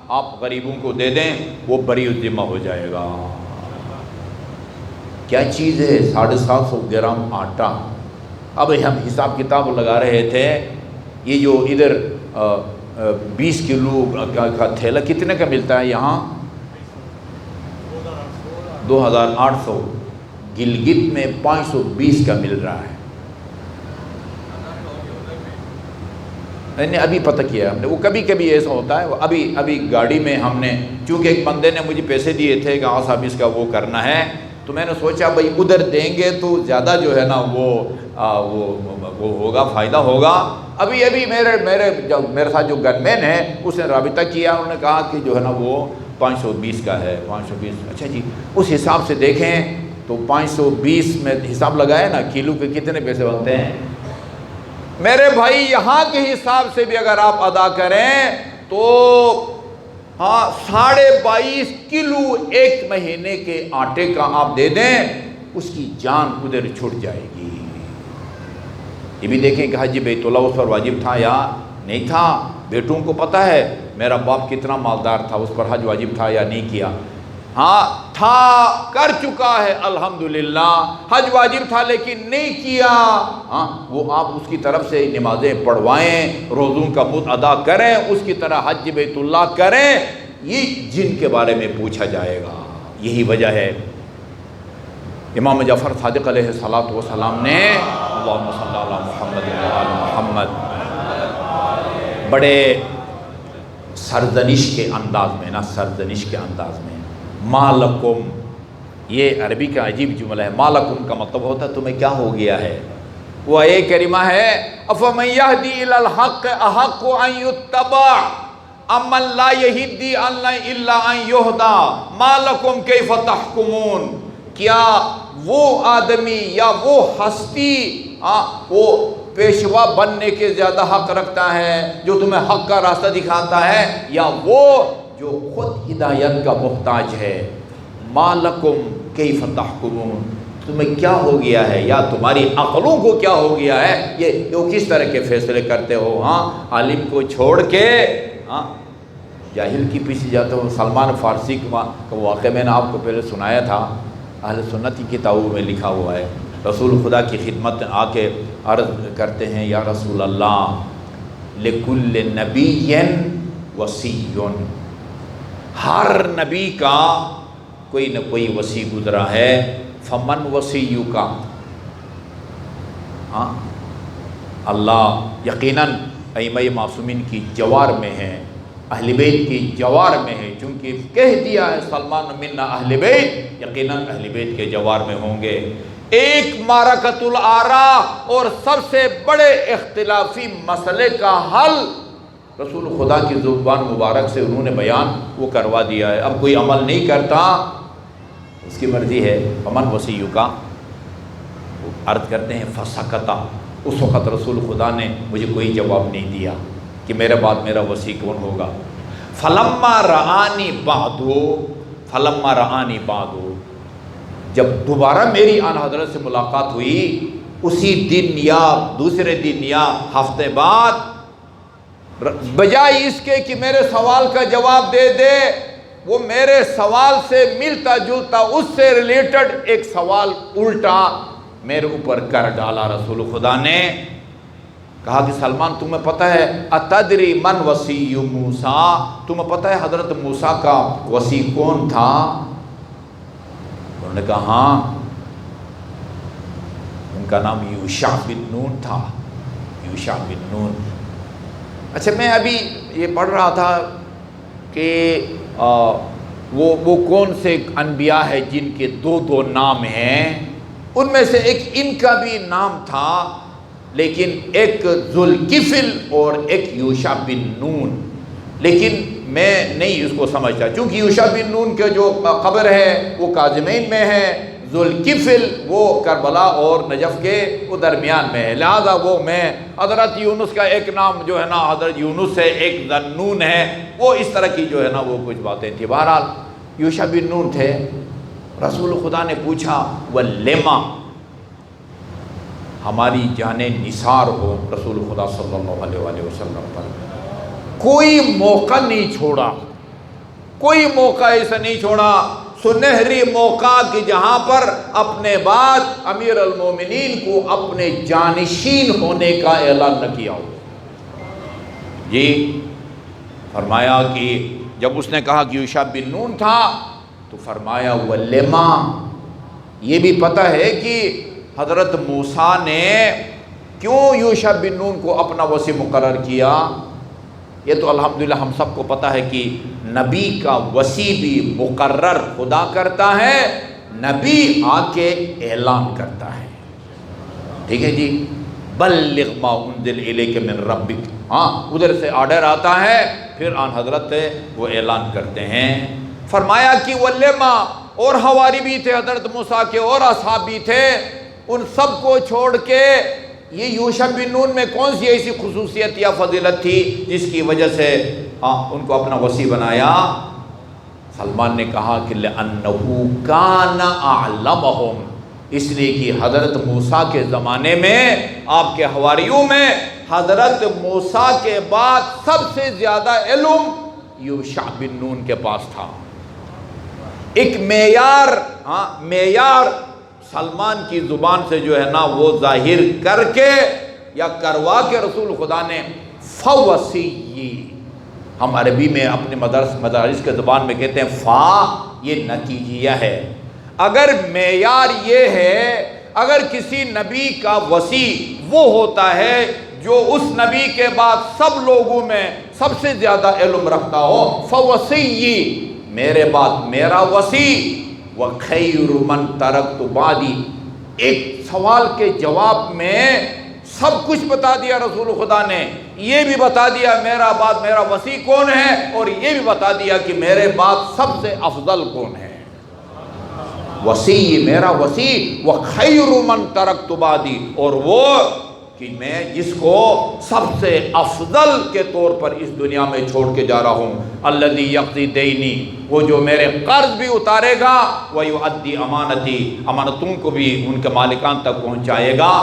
آپ غریبوں کو دے دیں، وہ بری الذمہ ہو جائے گا۔ کیا چیز ہے 750 گرام آٹا؟ اب ہم حساب کتاب لگا رہے تھے، یہ جو ادھر 20 کلو کا تھیلا کتنے کا ملتا ہے یہاں؟ 2800، گلگت میں 520 کا مل رہا ہے۔ میں نے ابھی پتہ کیا ہم نے، وہ کبھی کبھی ایسا ہوتا ہے، ابھی گاڑی میں ہم نے، چونکہ ایک بندے نے مجھے پیسے دیے تھے کہ ہاں صاحب اس کا وہ کرنا ہے، تو میں نے سوچا بھائی ادھر دیں گے تو زیادہ جو ہے نا وہ ہوگا، فائدہ ہوگا۔ ابھی میرے ساتھ جو گن مین ہے اس نے رابطہ کیا، انہوں نے کہا کہ جو ہے نا وہ 520 کا ہے۔ 520، اچھا جی، اس حساب سے دیکھیں تو 520 میں حساب لگائے نا کلو کے کتنے پیسے بنتے ہیں؟ میرے بھائی یہاں کے حساب سے بھی اگر آپ ادا کریں تو 22.5 کلو ایک مہینے کے آٹے کا آپ دے دیں، اس کی جان ادھر چھٹ جائے گی۔ یہ بھی دیکھیں کہ حج بیت اللہ اس پر واجب تھا یا نہیں تھا۔ بیٹوں کو پتہ ہے میرا باپ کتنا مالدار تھا، اس پر حج واجب تھا یا نہیں کیا؟ ہاں تھا، کر چکا ہے الحمدللہ۔ حج واجب تھا لیکن نہیں کیا، ہاں وہ آپ اس کی طرف سے نمازیں پڑھوائیں، روزوں کا مد ادا کریں، اس کی طرح حج بیت اللہ کریں۔ یہ جن کے بارے میں پوچھا جائے گا، یہی وجہ ہے امام جعفر صادق علیہ السلام نے اللہم صلی علی محمد و آل محمد بڑے سرزنش کے انداز میں سرزنش کے انداز میں مالکم، یہ عربی کا عجیب جملہ ہے۔ مالکم کا مطلب ہوتا ہے تمہیں کیا ہو گیا ہے۔ وہ ایک کلمہ ہے افمن یہدی الی الحق احق ان یتبع امن لا یہدی الا ان یہدی مالکم کیف تحکمون۔ کیا وہ آدمی یا وہ ہستی وہ پیشوا بننے کے زیادہ حق رکھتا ہے جو تمہیں حق کا راستہ دکھاتا ہے، یا وہ جو خود ہدایت کا محتاج ہے؟ مالکم کیف تحکمون، تمہیں کیا ہو گیا ہے یا تمہاری عقلوں کو کیا ہو گیا ہے، یہ کس طرح کے فیصلے کرتے ہو؟ عالم کو چھوڑ کے جاہل کی پیچھے جاتے ہو۔ سلمان فارسی کا واقعہ میں نے آپ کو پہلے سنایا تھا، اہل سنت کی کتابوں میں لکھا ہوا ہے۔ رسول خدا کی خدمت میں آ کے عرض کرتے ہیں یا رسول اللہ لکل نبی وصی، ہر نبی کا کوئی نہ کوئی وصی گزرا ہے، فمن وصیو کا؟ اللہ یقیناً ائمہ معصومین کی جوار میں ہے، اہل بیت کی جوار میں ہے، چونکہ کہہ دیا ہے سلمان منا اہل بیت، یقیناً اہل بیت کے جوار میں ہوں گے۔ ایک معرکۃ الآراء اور سب سے بڑے اختلافی مسئلے کا حل رسول خدا کی زبان مبارک سے انہوں نے بیان وہ کروا دیا ہے۔ اب کوئی عمل نہیں کرتا، اس کی مرضی ہے۔ فمن وصیو کا عرض کرتے ہیں فسکتا، اس وقت رسول خدا نے مجھے کوئی جواب نہیں دیا کہ میرے بعد میرا وصی کون ہوگا۔ فلما رآنی بعدو، جب دوبارہ میری آن حضرت سے ملاقات ہوئی اسی دن یا دوسرے دن یا ہفتے بعد، بجائے اس کے کہ میرے سوال کا جواب دے دے، وہ میرے سوال سے ملتا جلتا اس سے ریلیٹڈ ایک سوال الٹا میرے اوپر کر ڈالا۔ رسول خدا نے کہا کہ سلمان تمہیں پتہ ہے اتدری من وصی موسیٰ، تمہیں پتہ ہے حضرت موسیٰ کا وصی کون تھا؟ انہوں نے کہا ہاں، ان کا نام یوشع بن نون تھا، یوشع بن نون۔ اچھا میں ابھی یہ پڑھ رہا تھا کہ وہ کون سے انبیاء ہیں جن کے دو نام ہیں، ان میں سے ایک ان کا بھی نام تھا، لیکن ایک ذوالکفل اور ایک یوشع بن نون، لیکن میں نہیں اس کو سمجھتا، چونکہ یوشع بن نون کے جو قبر ہے وہ کاظمین میں ہے، ذوالکفل وہ کربلا اور نجف کے وہ درمیان میں ہے، لہذا وہ میں حضرت یونس کا ایک نام جو ہے نا حضرت یونس ہے، ایک ذنون ہے، وہ اس طرح کی جو ہے نا وہ کچھ باتیں تھیں۔ بہرحال یوشع بن نون تھے۔ رسول خدا نے پوچھا وَلِمَا، ہماری جانیں نثار ہو رسول خدا صلی اللہ علیہ وسلم پر، کوئی موقع نہیں چھوڑا، کوئی موقع ایسا نہیں چھوڑا۔ سنہری موقع کی جہاں پر اپنے بعد امیر المومنین کو اپنے جانشین ہونے کا اعلان نہ کیا ہو۔ جی فرمایا کہ جب اس نے کہا کہ یوشع بن نون تھا تو فرمایا وَلِمَا، یہ بھی پتہ ہے کہ حضرت موسیٰ نے کیوں یوشع بن نون کو اپنا وصی مقرر کیا۔ یہ تو الحمدللہ ہم سب کو پتہ ہے کہ نبی کا وصی بھی مقرر خدا کرتا ہے، نبی آ کے اعلان کرتا ہے، ٹھیک ہے جی، بلغ ما انزل الیک من ربک، ہاں ادھر سے آرڈر آتا ہے، پھر آن حضرت وہ اعلان کرتے ہیں۔ فرمایا کہ وَلِمَا، اور حواری بھی تھے حضرت موسیٰ کے اور اصحاب بھی تھے، ان سب کو چھوڑ کے یہ یوشع بن نون میں کون سی ایسی خصوصیت یا فضیلت تھی جس کی وجہ سے ان کو اپنا وصی بنایا؟ سلمان نے کہا کہ لِأَنَّهُ كَانَ أَعْلَمَهُمْ، اس لیے کہ حضرت موسیٰ کے زمانے میں آپ کے حواریوں میں حضرت موسیٰ کے بعد سب سے زیادہ علم یوشع بن نون کے پاس تھا۔ ایک معیار سلمان کی زبان سے جو ہے نا وہ ظاہر کر کے یا کروا کے رسول خدا نے فوسی، ہم عربی میں اپنے مدارس کے زبان میں کہتے ہیں فا، یہ نتیجیہ ہے۔ اگر معیار یہ ہے، اگر کسی نبی کا وصی وہ ہوتا ہے جو اس نبی کے بعد سب لوگوں میں سب سے زیادہ علم رکھتا ہو، فوسی، میرے بعد میرا وصی، وَخَيْرُ مَنْ تَرَكْتُ بَعْدِي، ایک سوال کے جواب میں سب کچھ بتا دیا رسول خدا نے، یہ بھی بتا دیا میرا بعد میرا وصی کون ہے، اور یہ بھی بتا دیا کہ میرے بعد سب سے افضل کون ہے۔ وصی میرا وصی، وَخَيْرُ مَنْ تَرَكْتُ بَعْدِي، اور وہ کہ میں جس کو سب سے افضل کے طور پر اس دنیا میں چھوڑ کے جا رہا ہوں، الذی یقضی دینی، وہ جو میرے قرض بھی اتارے گا، ویؤدی امانتی، امانتوں کو بھی ان کے مالکان تک پہنچائے گا،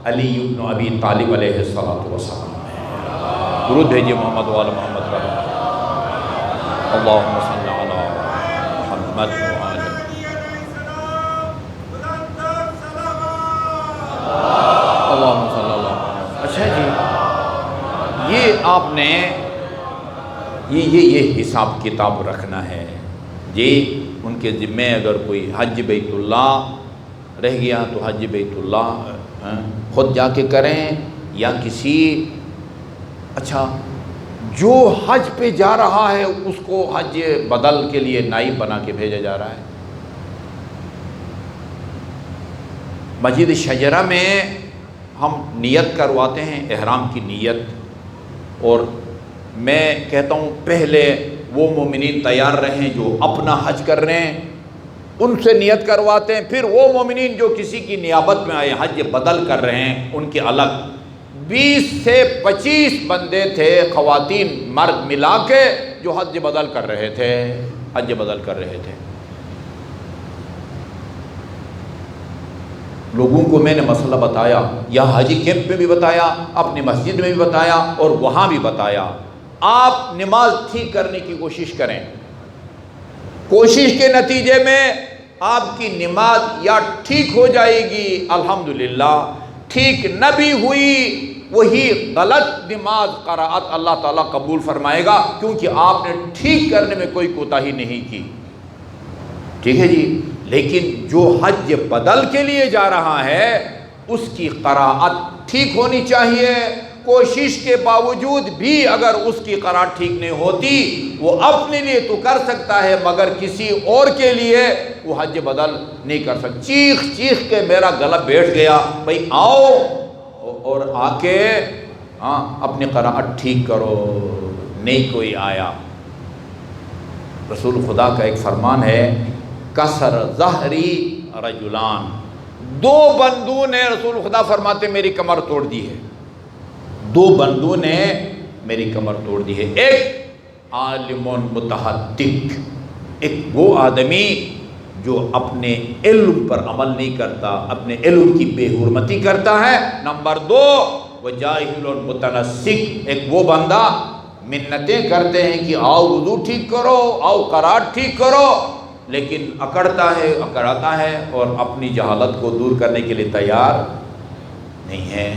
علی بن ابی طالب علیہ السلام۔ درود بھیجیے محمد وعلی محمد، اللہم صلی علی محمد وعلی۔ اللہم صلی اللہ۔ اچھا جی، یہ آپ نے یہ حساب کتاب رکھنا ہے جی، ان کے ذمے اگر کوئی حج بیت اللہ رہ گیا تو حج بیت اللہ خود جا کے کریں، یا کسی اچھا جو حج پہ جا رہا ہے اس کو حج بدل کے لیے نائب بنا کے بھیجا جا رہا ہے۔ مسجد شجرہ میں ہم نیت کرواتے ہیں، احرام کی نیت، اور میں کہتا ہوں پہلے وہ مومنین تیار رہیں جو اپنا حج کر رہے ہیں، ان سے نیت کرواتے ہیں، پھر وہ مومنین جو کسی کی نیابت میں آئے حج بدل کر رہے ہیں ان کے الگ 20 سے 25 بندے تھے، خواتین مرد ملا کے، جو حج بدل کر رہے تھے۔ لوگوں کو میں نے مسئلہ بتایا، یہاں حاجی کیمپ میں بھی بتایا، اپنی مسجد میں بھی بتایا، اور وہاں بھی بتایا، آپ نماز ٹھیک کرنے کی کوشش کریں، کوشش کے نتیجے میں آپ کی نماز یا ٹھیک ہو جائے گی الحمدللہ، ٹھیک نہ بھی ہوئی وہی غلط نماز قرأت اللہ تعالیٰ قبول فرمائے گا، کیونکہ آپ نے ٹھیک کرنے میں کوئی کوتاہی نہیں کی، ٹھیک ہے جی۔ لیکن جو حج بدل کے لیے جا رہا ہے اس کی قرأت ٹھیک ہونی چاہیے، کوشش کے باوجود بھی اگر اس کی قرأت ٹھیک نہیں ہوتی، وہ اپنے لیے تو کر سکتا ہے مگر کسی اور کے لیے وہ حج بدل نہیں کر سکتا۔ چیخ چیخ کے میرا گلا بیٹھ گیا، بھئی آؤ اور آ کے اپنی قرأت ٹھیک کرو، نہیں کوئی آیا۔ رسول خدا کا ایک فرمان ہے، کسر ظہری رجلان، 2 بندوں نے، رسول خدا فرماتے میری کمر توڑ دی ہے، 2 بندوں نے میری کمر توڑ دی ہے، ایک عالم متحدق، ایک وہ آدمی جو اپنے علم پر عمل نہیں کرتا، اپنے علم کی بے حرمتی کرتا ہے، نمبر 2 وجاہل متنسک، ایک وہ بندہ منتیں کرتے ہیں کہ آؤ وضو ٹھیک کرو، آؤ قرأت ٹھیک کرو، لیکن اکڑاتا ہے اور اپنی جہالت کو دور کرنے کے لیے تیار نہیں ہے۔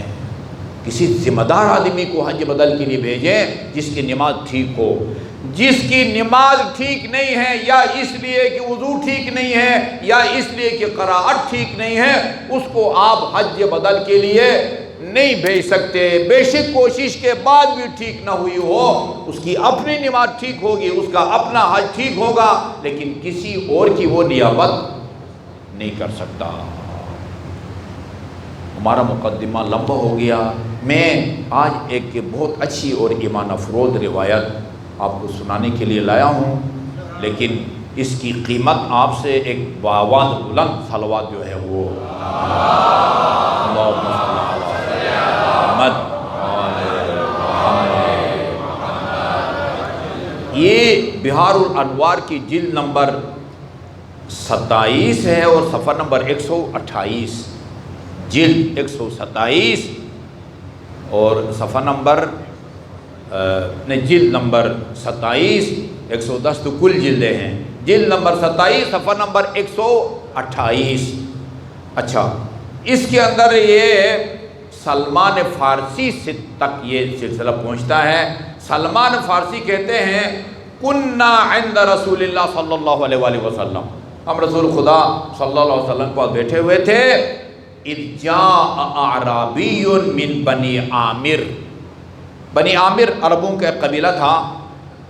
کسی ذمہ دار آدمی کو حج بدل کے لیے بھیجیں جس کی نماز ٹھیک ہو۔ جس کی نماز ٹھیک نہیں ہے، یا اس لیے کہ وضو ٹھیک نہیں ہے، یا اس لیے کہ قرائت ٹھیک نہیں ہے، اس کو آپ حج بدل کے لیے نہیں بھیج سکتے۔ بے شک کوشش کے بعد بھی ٹھیک نہ ہوئی ہو، اس کی اپنی نماز ٹھیک ہوگی، اس کا اپنا حج ٹھیک ہوگا، لیکن کسی اور کی وہ نیابت نہیں کر سکتا۔ ہمارا مقدمہ لمبا ہو گیا۔ میں آج ایک بہت اچھی اور ایمان افروز روایت آپ کو سنانے کے لیے لایا ہوں، لیکن اس کی قیمت آپ سے ایک بآواز بلند صلوات جو ہے وہ اللہم صلی علی محمد۔ یہ بہار الانوار کی جلد نمبر 27 ہے اور صفحہ نمبر 128، جلد 127 اور صفحہ نمبر جلد نمبر 27، 110 تو کل جلدیں ہیں، جلد نمبر 27 صفحہ نمبر 128۔ اچھا، اس کے اندر یہ سلمان فارسی سے تک یہ سلسلہ پہنچتا ہے۔ سلمان فارسی کہتے ہیں کننا عند رسول اللہ صلی اللہ علیہ وآلہ وسلم، ہم رسول خدا صلی اللہ علیہ وسلم کو بیٹھے ہوئے تھے، اذ جاء اعرابی من بنی عامر۔ بنی عامر عربوں کا قبیلہ تھا،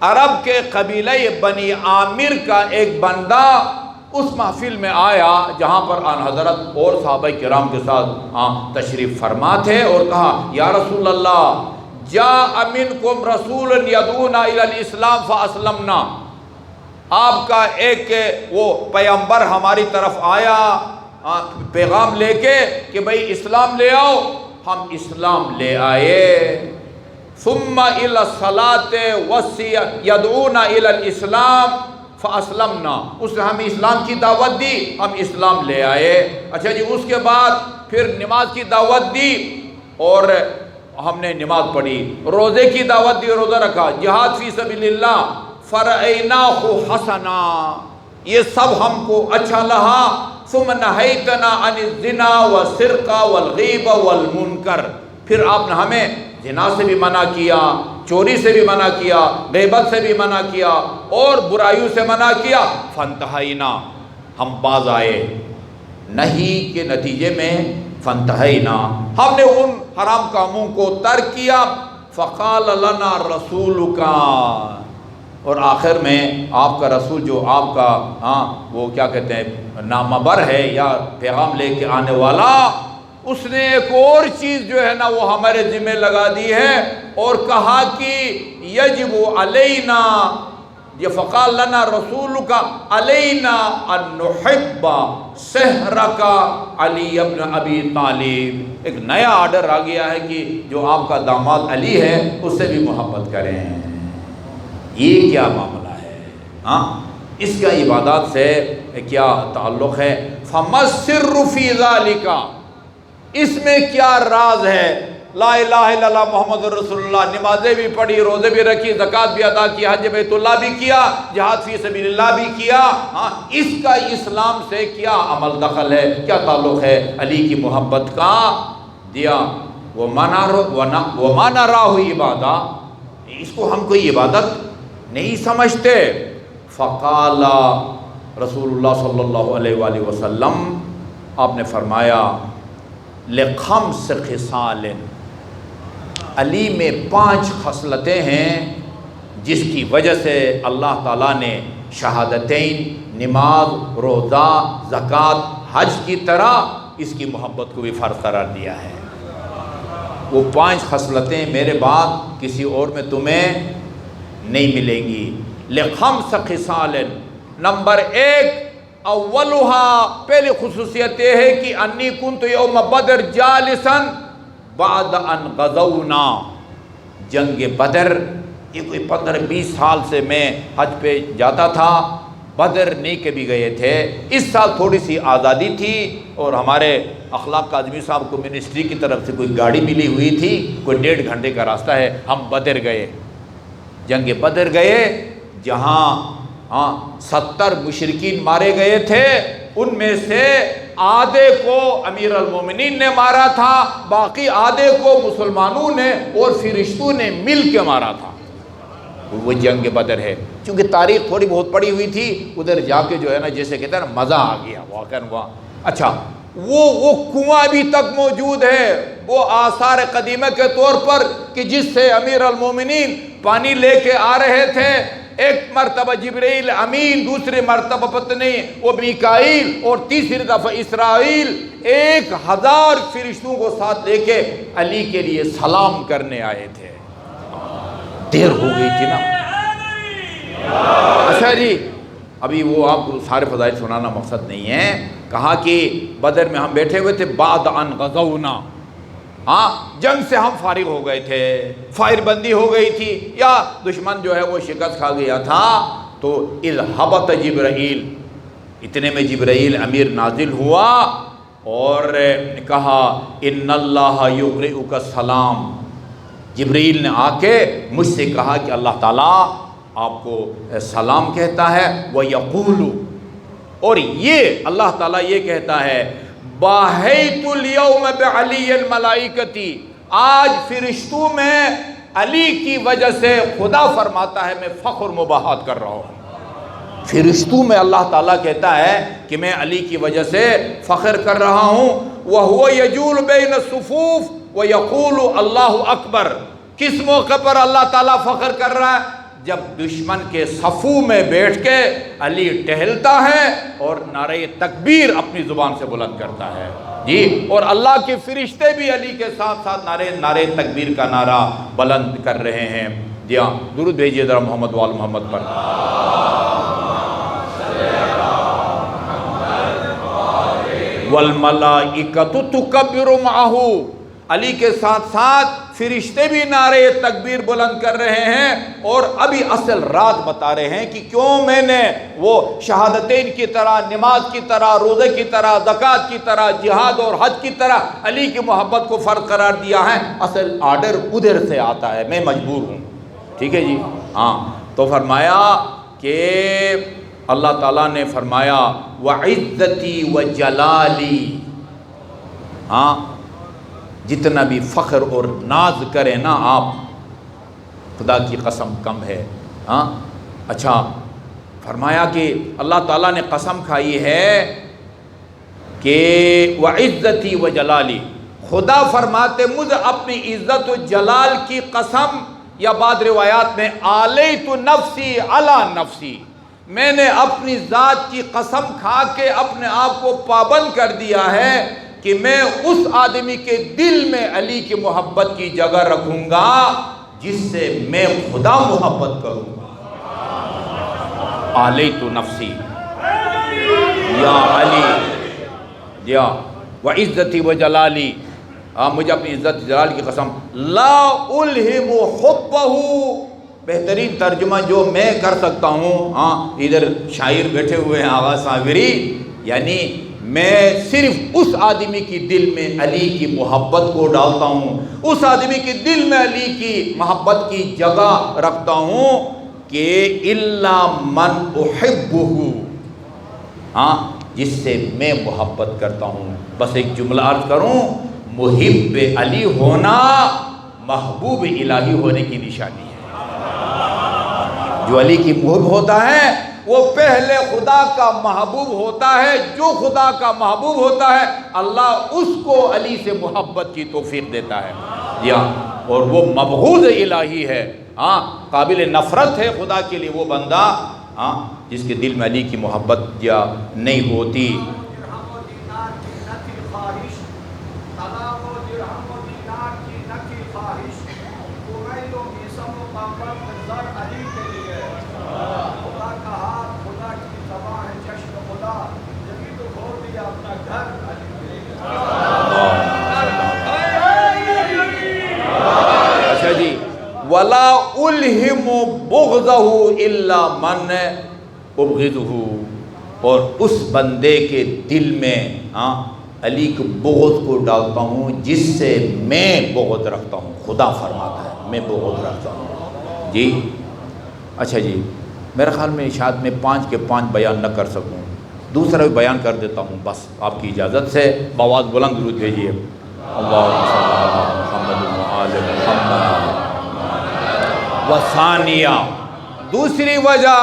عرب کے قبیلہ بنی عامر کا ایک بندہ اس محفل میں آیا جہاں پر آن حضرت اور صحابہ کرام کے ساتھ تشریف فرما تھے، اور کہا یا رسول اللہ جاء منکم رسول یدعونا الی الاسلام فاسلمنا، آپ کا ایک وہ پیغمبر ہماری طرف آیا پیغام لے کے کہ بھئی اسلام لے آؤ، ہم اسلام لے آئے۔ ثم الی الصلاۃ یدعونا الی الاسلام فاسلمنا، اس نے ہمیں اسلام کی دعوت دی، ہم اسلام لے آئے۔ اچھا جی، اس کے بعد پھر نماز کی دعوت دی اور ہم نے نماز پڑھی، روزے کی دعوت دی، روزہ رکھا، جہاد فی سبیل اللہ، فرأیناہ حسنا، یہ سب ہم کو اچھا لہا۔ ثم نہیتنا عن الزنا والسرقہ والغیبہ والمنکر، پھر آپ نے ہمیں زنا سے بھی منع کیا، چوری سے بھی منع کیا، غیبت سے بھی منع کیا اور برائیوں سے منع کیا۔ فانتہینا، ہم باز آئے، نہیں کے نتیجے میں فانتہینا، ہم نے ان حرام کاموں کو ترک کیا۔ فقال لنا رسولک، اور آخر میں آپ کا رسول جو آپ کا وہ کیا کہتے ہیں نامبر ہے یا پیغام لے کے آنے والا، اس نے ایک اور چیز جو ہے نا وہ ہمارے ذمہ لگا دی ہے اور کہا کہ یجب علینا، یہ فقال لنا رسولک علینا ان نحب سحرک علی ابن ابی طالب، ایک نیا آرڈر آ گیا ہے کہ جو آپ کا داماد علی ہے اس سے بھی محبت کریں۔ یہ کیا معاملہ ہے؟ اس کا عبادات سے کیا تعلق ہے؟ فما السر فی ذالک، اس میں کیا راز ہے؟ لا الہ الا اللہ محمد رسول اللہ، نمازیں بھی پڑھی، روزے بھی رکھی، زکوٰۃ بھی ادا کی، حج بیت اللہ بھی کیا، جہاد فی سبیل اللہ بھی کیا، اس کا اسلام سے کیا عمل دخل ہے، کیا تعلق ہے علی کی محبت کا؟ دیا وَمَا نَرَاهُ عبادہ، اس کو ہم کوئی عبادت نہیں سمجھتے۔ فقال رسول اللہ صلی اللہ علیہ وآلہ وسلم، آپ نے فرمایا لِخَمْسِ خِصَالٍ، علی میں 5 خصلتیں ہیں جس کی وجہ سے اللہ تعالیٰ نے شہادتین، نماز، روزہ، زکوٰۃ، حج کی طرح اس کی محبت کو بھی فرض قرار دیا ہے۔ وہ 5 خصلتیں میرے بعد کسی اور میں تمہیں نہیں ملیں گی۔ لِخَمْسِ خِصَالٍ، نمبر 1 اولها، پہلی خصوصیت یہ ہے کہ انی کنت یوم بدر جالسا بعد ان غزونا، جنگ بدر، یہ کوئی 15-20 سال سے میں حج پہ جاتا تھا، بدر نہیں کبھی گئے تھے۔ اس سال تھوڑی سی آزادی تھی اور ہمارے اخلاق کاظمی صاحب کو منسٹری کی طرف سے کوئی گاڑی ملی ہوئی تھی، کوئی 1.5 گھنٹے کا راستہ ہے، ہم بدر گئے، جنگ بدر گئے، جہاں 70 مشرکین مارے گئے تھے، ان میں سے آدھے کو امیر المومنین نے مارا تھا، باقی آدھے کو مسلمانوں نے اور فرشتوں نے مل کے مارا تھا۔ وہ جنگ بدر ہے، چونکہ تاریخ تھوڑی بہت پڑی ہوئی تھی، ادھر جا کے جو ہے نا جیسے کہتے ہیں نا مزہ آ گیا واقعاً وہاں۔ اچھا وہ کنواں ابھی تک موجود ہے، وہ آثار قدیمہ کے طور پر کہ جس سے امیر المومنین پانی لے کے آ رہے تھے۔ ایک مرتبہ جبرائیل امین، دوسری مرتبہ پتنی وہ میکائیل، اور تیسری دفعہ اسرائیل 1000 فرشتوں کو ساتھ لے کے علی کے لیے سلام کرنے آئے تھے۔ دیر ہو گئی تھی نا۔ اچھا جی، ابھی وہ آپ کو سارے فضائل سنانا مقصد نہیں ہے۔ کہا کہ بدر میں ہم بیٹھے ہوئے تھے، بعد ان غزونا، جنگ سے ہم فارغ ہو گئے تھے، فائر بندی ہو گئی تھی، یا دشمن جو ہے وہ شکست کھا گیا تھا۔ تو اذ ہبط جبرائیل، اتنے میں جبرائیل امیر نازل ہوا اور کہا ان اللہ یقرئک السلام۔ جبرائیل نے آ کے مجھ سے کہا کہ اللہ تعالیٰ آپ کو سلام کہتا ہے، وَيَقُولُ، اور یہ اللہ تعالیٰ یہ کہتا ہے بَاهَيْتُ الْيَوْمَ بِعَلِيِّ الْمَلَائِكَةِ، آج فرشتوں میں علی کی وجہ سے خدا فرماتا ہے میں فخر مباحات کر رہا ہوں۔ فرشتوں میں اللہ تعالیٰ کہتا ہے کہ میں علی کی وجہ سے فخر کر رہا ہوں۔ وَهُوَ يَجُولُ بَيْنَ الصُّفُوفِ وَيَقُولُ اللَّهُ اکبر۔ کس موقع پر اللہ تعالیٰ فخر کر رہا ہے؟ جب دشمن کے صفوں میں بیٹھ کے علی ٹہلتا ہے اور نعرہ تکبیر اپنی زبان سے بلند کرتا ہے جی، اور اللہ کے فرشتے بھی علی کے ساتھ ساتھ نعرہ تکبیر کا نعرہ بلند کر رہے ہیں۔ جی ہاں، درود بھیجیے ذرا محمد وال محمد پر۔ وَالْمَلَائِكَةُ تُكَبِّرُ مَعَهُ، علی کے ساتھ ساتھ فرشتے بھی نعرہ تکبیر بلند کر رہے ہیں۔ اور ابھی اصل راز بتا رہے ہیں کہ کیوں میں نے وہ شہادتین کی طرح، نماز کی طرح، روزے کی طرح، زکوٰۃ کی طرح، جہاد اور حج کی طرح علی کی محبت کو فرض قرار دیا ہے۔ اصل آرڈر ادھر سے آتا ہے، میں مجبور ہوں، ٹھیک ہے جی ہاں۔ تو فرمایا کہ اللہ تعالیٰ نے فرمایا وَعِزَّتِي وَجَلَالِي، ہاں جتنا بھی فخر اور ناز کریں نا آپ، خدا کی قسم کم ہے۔ ہاں اچھا، فرمایا کہ اللہ تعالیٰ نے قسم کھائی ہے کہ وَعِزَّتِي وَجَلَالِي، خدا فرماتے مجھے اپنی عزت و جلال کی قسم، یا بعض روایات میں آلیت نفسی علی نفسی، میں نے اپنی ذات کی قسم کھا کے اپنے آپ کو پابند کر دیا ہے کہ میں اس آدمی کے دل میں علی کی محبت کی جگہ رکھوں گا جس سے میں خدا محبت کروں گا۔ آلیت نفسی یا علی، یا وعزتی وجلالی، مجھے اپنی عزت جلال کی قسم، لا الہم حبہ، بہترین ترجمہ جو میں کر سکتا ہوں، ادھر شاعر بیٹھے ہوئے ہیں آغا صابری، یعنی میں صرف اس آدمی کی دل میں علی کی محبت کو ڈالتا ہوں، اس آدمی کے دل میں علی کی محبت کی جگہ رکھتا ہوں کہ الا من احبہ، جس سے میں محبت کرتا ہوں۔ بس ایک جملہ عرض کروں، محب علی ہونا محبوب الہی ہونے کی نشانی ہے۔ جو علی کی محب ہوتا ہے وہ پہلے خدا کا محبوب ہوتا ہے، جو خدا کا محبوب ہوتا ہے اللہ اس کو علی سے محبت کی توفیق دیتا ہے، اور وہ مبغوض الہی ہے، قابل نفرت ہے خدا کے لیے وہ بندہ جس کے دل میں علی کی محبت یا نہیں ہوتی۔ اچھا جی، وَلَا أُلْهِمُ بُغْضَهُ إِلَّا مَنْ أُبْغِضُهُ، اور اس بندے کے دل میں علی کے بغض کو ڈالتا ہوں جس سے میں بغض رکھتا ہوں۔ خدا فرماتا ہے میں بغض رکھتا ہوں جی۔ اچھا جی، میرے خیال میں شاید میں 5 کے 5 بیان نہ کر سکوں، دوسرا بھی بیان کر دیتا ہوں بس آپ کی اجازت سے۔ بآواز بلند درود بھیجیے، اللہم صلی علی محمد و آل محمد۔ وثانیہ، دوسری وجہ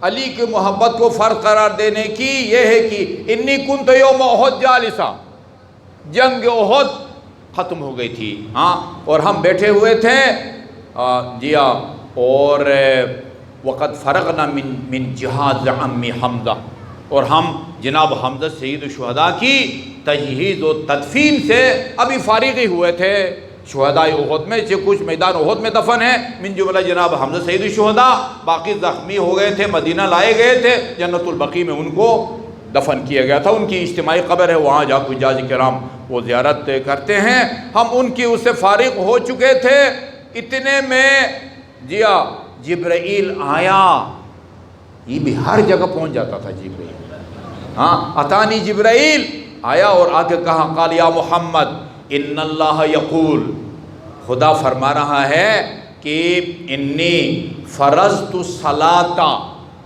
علی کی محبت کو فرض قرار دینے کی یہ ہے کہ انی کنت یوم احد جالسا، جنگ احد ختم ہو گئی تھی، ہاں، اور ہم بیٹھے ہوئے تھے جیا، اور وقت فرغنا من جہاز عمی حمزہ، اور ہم جناب حمزہ سید الشہداء کی تجہیز و تدفین سے ابھی فارغ ہی ہوئے تھے۔ شہداء احد میں سے کچھ میدان احد میں دفن ہیں، من جملہ جناب حمزہ سید الشہداء، باقی زخمی ہو گئے تھے، مدینہ لائے گئے تھے، جنت البقیع میں ان کو دفن کیا گیا تھا۔ ان کی اجتماعی قبر ہے، وہاں جا کے حجاج کرام وہ زیارت کرتے ہیں۔ ہم ان کی اس سے فارغ ہو چکے تھے، اتنے میں جیا جبرائیل آیا، یہ بھی ہر جگہ پہنچ جاتا تھا جبرائیل، ہاں، اتانی جبرائیل آیا اور آگے کہا، قال یا محمد ان اللہ یقول، خدا فرما رہا ہے کہ انی فرضت الصلاۃ،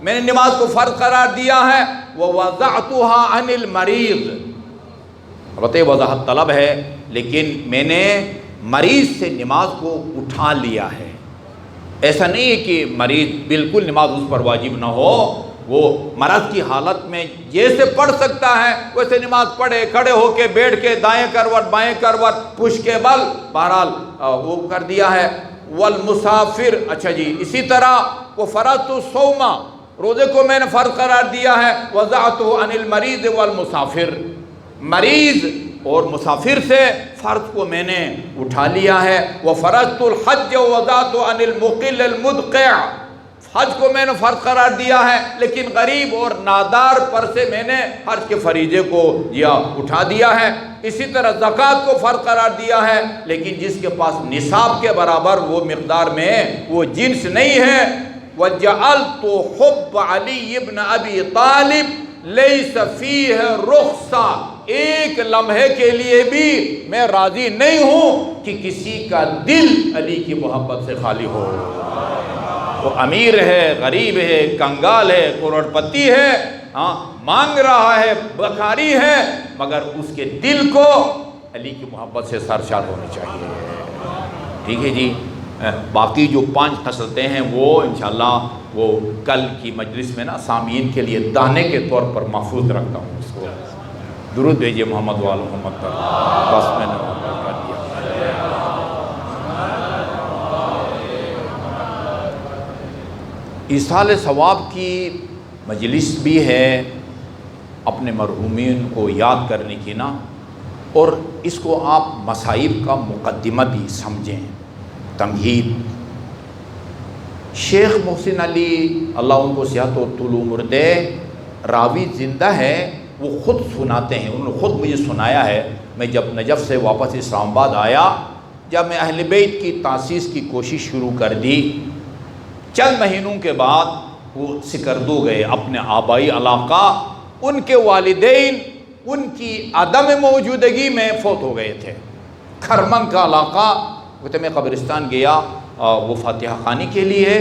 میں نے نماز کو فرض قرار دیا ہے، ووضعتها عن المریض، البتہ وضاحت طلب ہے، لیکن میں نے مریض سے نماز کو اٹھا لیا ہے۔ ایسا نہیں ہے کہ مریض بالکل نماز اس پر واجب نہ ہو، وہ مرض کی حالت میں جیسے پڑھ سکتا ہے ویسے نماز پڑھے، کھڑے ہو کے، بیٹھ کے، دائیں کروٹ بائیں کروٹ، پش کے بل، بہرحال وہ کر دیا ہے۔ والمسافر، اچھا جی، اسی طرح وہ فرضت الصوم، روزے کو میں نے فرض قرار دیا ہے، وضعتہ عن المریض والمسافر، مریض اور مسافر سے فرض کو میں نے اٹھا لیا ہے۔ وفرضت الحج ووضعتہ عن المقل المدقع، حج کو میں نے فرض قرار دیا ہے، لیکن غریب اور نادار پر سے میں نے حج کے فریضے کو اٹھا دیا ہے۔ اسی طرح زکوٰۃ کو فرض قرار دیا ہے، لیکن جس کے پاس نصاب کے برابر وہ مقدار میں وہ جنس نہیں ہے۔ وَجَعَلْتُ حُبَّ عَلِيِّ بْنَ أَبِي طَالِبٍ لَيْسَ فِيهِ رُخْصَةٌ، ایک لمحے کے لیے بھی میں راضی نہیں ہوں کہ کسی کا دل علی کی محبت سے خالی ہو۔ وہ امیر ہے، غریب ہے، کنگال ہے، کروڑ پتی ہے، ہاں، مانگ رہا ہے، بکاری ہے، مگر اس کے دل کو علی کی محبت سے سرشار ہونی چاہیے۔ ٹھیک ہے جی، باقی جو 5 خصلتیں ہیں وہ انشاءاللہ وہ کل کی مجلس میں نا سامعین کے لیے دانے کے طور پر محفوظ رکھتا ہوں۔ اس کو درود بھیجیے محمد وآل محمد پر، بس میں نے کر دیا۔ ایصال ثواب کی مجلس بھی ہے، اپنے مرحومین کو یاد کرنے کی نا، اور اس کو آپ مصائب کا مقدمہ بھی سمجھیں، تمہید۔ شیخ محسن علی اللہ ان کو صحت و طول عمر دے، راوی زندہ ہے، وہ خود سناتے ہیں، انہوں نے خود مجھے سنایا ہے۔ میں جب نجف سے واپس اسلام آباد آیا، جب میں اہل بیت کی تاسیس کی کوشش شروع کر دی، چند مہینوں کے بعد وہ سکردو گئے، اپنے آبائی علاقہ، ان کے والدین ان کی عدم موجودگی میں فوت ہو گئے تھے۔ کھرمن کا علاقہ، وہ میں قبرستان گیا وہ فاتحہ خوانی کے لیے،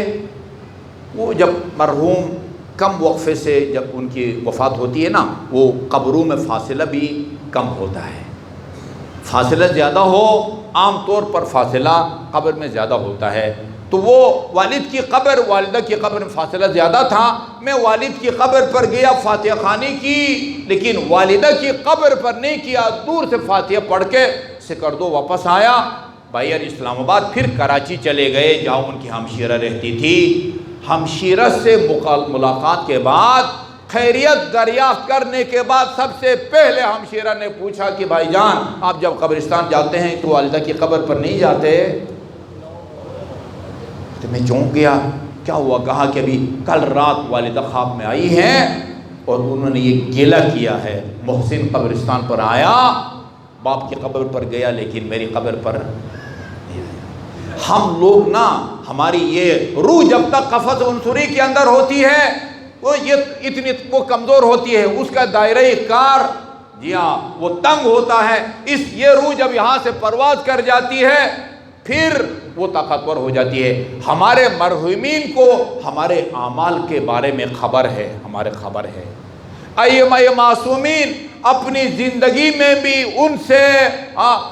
وہ جب مرحوم کم وقفے سے جب ان کی وفات ہوتی ہے نا، وہ قبروں میں فاصلہ بھی کم ہوتا ہے، فاصلہ زیادہ ہو، عام طور پر فاصلہ قبر میں زیادہ ہوتا ہے، تو وہ والد کی قبر، والدہ کی قبر میں فاصلہ زیادہ تھا۔ میں والد کی قبر پر گیا، فاتحہ خوانی کی، لیکن والدہ کی قبر پر نہیں کیا، دور سے فاتحہ پڑھ کے سکردو واپس آیا۔ بائیر اسلام آباد پھر کراچی چلے گئے، جہاں ان کی ہمشیرہ رہتی تھی۔ ہمشیرہ سے ملاقات کے بعد، خیریت دریافت کرنے کے بعد، سب سے پہلے ہمشیرہ نے پوچھا کہ بھائی جان، آپ جب قبرستان جاتے ہیں تو والدہ کی قبر پر نہیں جاتے؟ تو میں چونک گیا، کیا ہوا؟ کہا کہ ابھی کل رات والدہ خواب میں آئی ہیں اور انہوں نے یہ گیلہ کیا ہے، محسن قبرستان پر آیا، باپ کی قبر پر گیا لیکن میری قبر پر نہیں آیا۔ ہم لوگ نا، ہماری یہ روح جب تک قفس عنصری کے اندر ہوتی ہے، وہ یہ اتنی وہ کمزور ہوتی ہے، اس کا دائرہ کار جی ہاں وہ تنگ ہوتا ہے۔ یہ روح جب یہاں سے پرواز کر جاتی ہے، پھر وہ طاقتور ہو جاتی ہے۔ ہمارے مرحومین کو ہمارے اعمال کے بارے میں خبر ہے، ہمارے خبر ہے۔ ائمہ معصومین اپنی زندگی میں بھی ان سے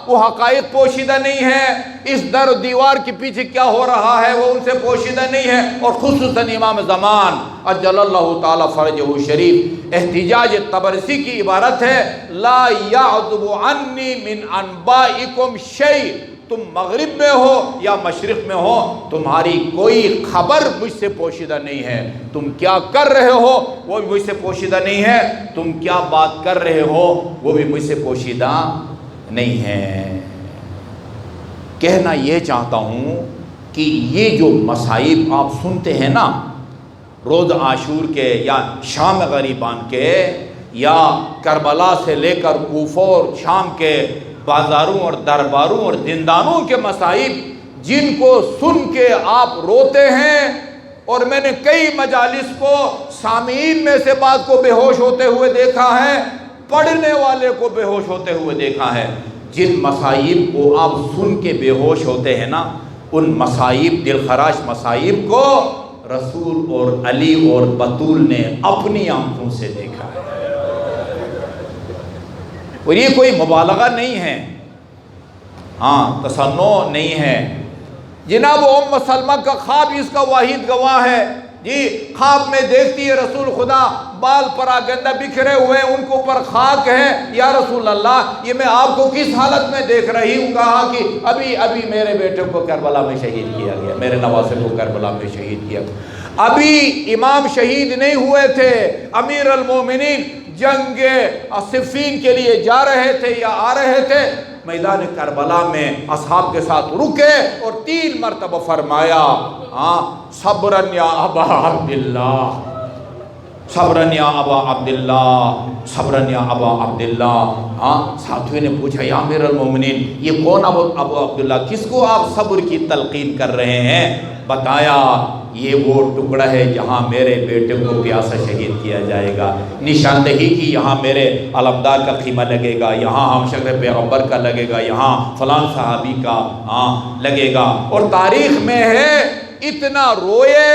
وہ حقائق پوشیدہ نہیں ہے، اس در و دیوار کے پیچھے کیا ہو رہا ہے وہ ان سے پوشیدہ نہیں ہے۔ اور خصوصاً امام زمان اجل اللہ تعالی فرجہ شریف، احتجاج طبرسی کی عبارت ہے لا یعذب عنی من انبائکم شیء، تم مغرب میں ہو یا مشرق میں ہو، تمہاری کوئی خبر مجھ سے پوشیدہ نہیں ہے۔ تم کیا کر رہے ہو وہ بھی مجھ سے پوشیدہ نہیں ہے، تم کیا بات کر رہے ہو وہ بھی مجھ سے پوشیدہ نہیں ہے۔ کہنا یہ چاہتا ہوں کہ یہ جو مصائب آپ سنتے ہیں نا، روز عاشور کے یا شام غریبان کے یا کربلا سے لے کر کوفہ اور شام کے بازاروں اور درباروں اور زندانوں کے مصائب، جن کو سن کے آپ روتے ہیں، اور میں نے کئی مجالس کو سامعین میں سے بعض کو بے ہوش ہوتے ہوئے دیکھا ہے، پڑھنے والے کو بے ہوش ہوتے ہوئے دیکھا ہے، جن مصائب کو آپ سن کے بے ہوش ہوتے ہیں نا، ان مصائب، دل خراش مصائب کو رسول اور علی اور بطول نے اپنی آنکھوں سے دیکھا ہے۔ اور یہ کوئی مبالغہ نہیں ہے، تصنع نہیں ہے۔ جناب ام سلمہ کا خواب اس کا واحد گواہ ہے۔ جی خواب میں دیکھتی ہے رسول خدا بال پراگندہ بکھرے ہوئے، ان کے اوپر خاک ہے۔ یا رسول اللہ یہ میں آپ کو کس حالت میں دیکھ رہی ہوں؟ کہا کہ ابھی میرے بیٹے کو کربلا میں شہید کیا گیا، میرے نواسے کو کربلا میں شہید کیا گیا۔ ابھی امام شہید نہیں ہوئے تھے، امیر المومنین جنگ صفین کے لیے جا رہے تھے یا آ رہے تھے، میدان کربلا میں اصحاب کے ساتھ رکے اور 3 مرتبہ فرمایا صبرن یا ابا عبداللہ، صبرن یا ابا عبداللہ، صبرن یا ابا عبداللہ۔ ساتھیوں نے پوچھا یا امیر المومنین یہ کون ابو عبداللہ، کس کو آپ صبر کی تلقین کر رہے ہیں؟ بتایا یہ وہ ٹکڑا ہے جہاں میرے بیٹے کو پیاسا شہید کیا جائے گا، نشاندہی کی یہاں میرے علمدار کا خیمہ لگے گا، یہاں ہم شکر پیغمبر کا لگے گا، یہاں فلان صحابی کا لگے گا۔ اور تاریخ میں ہے اتنا روئے،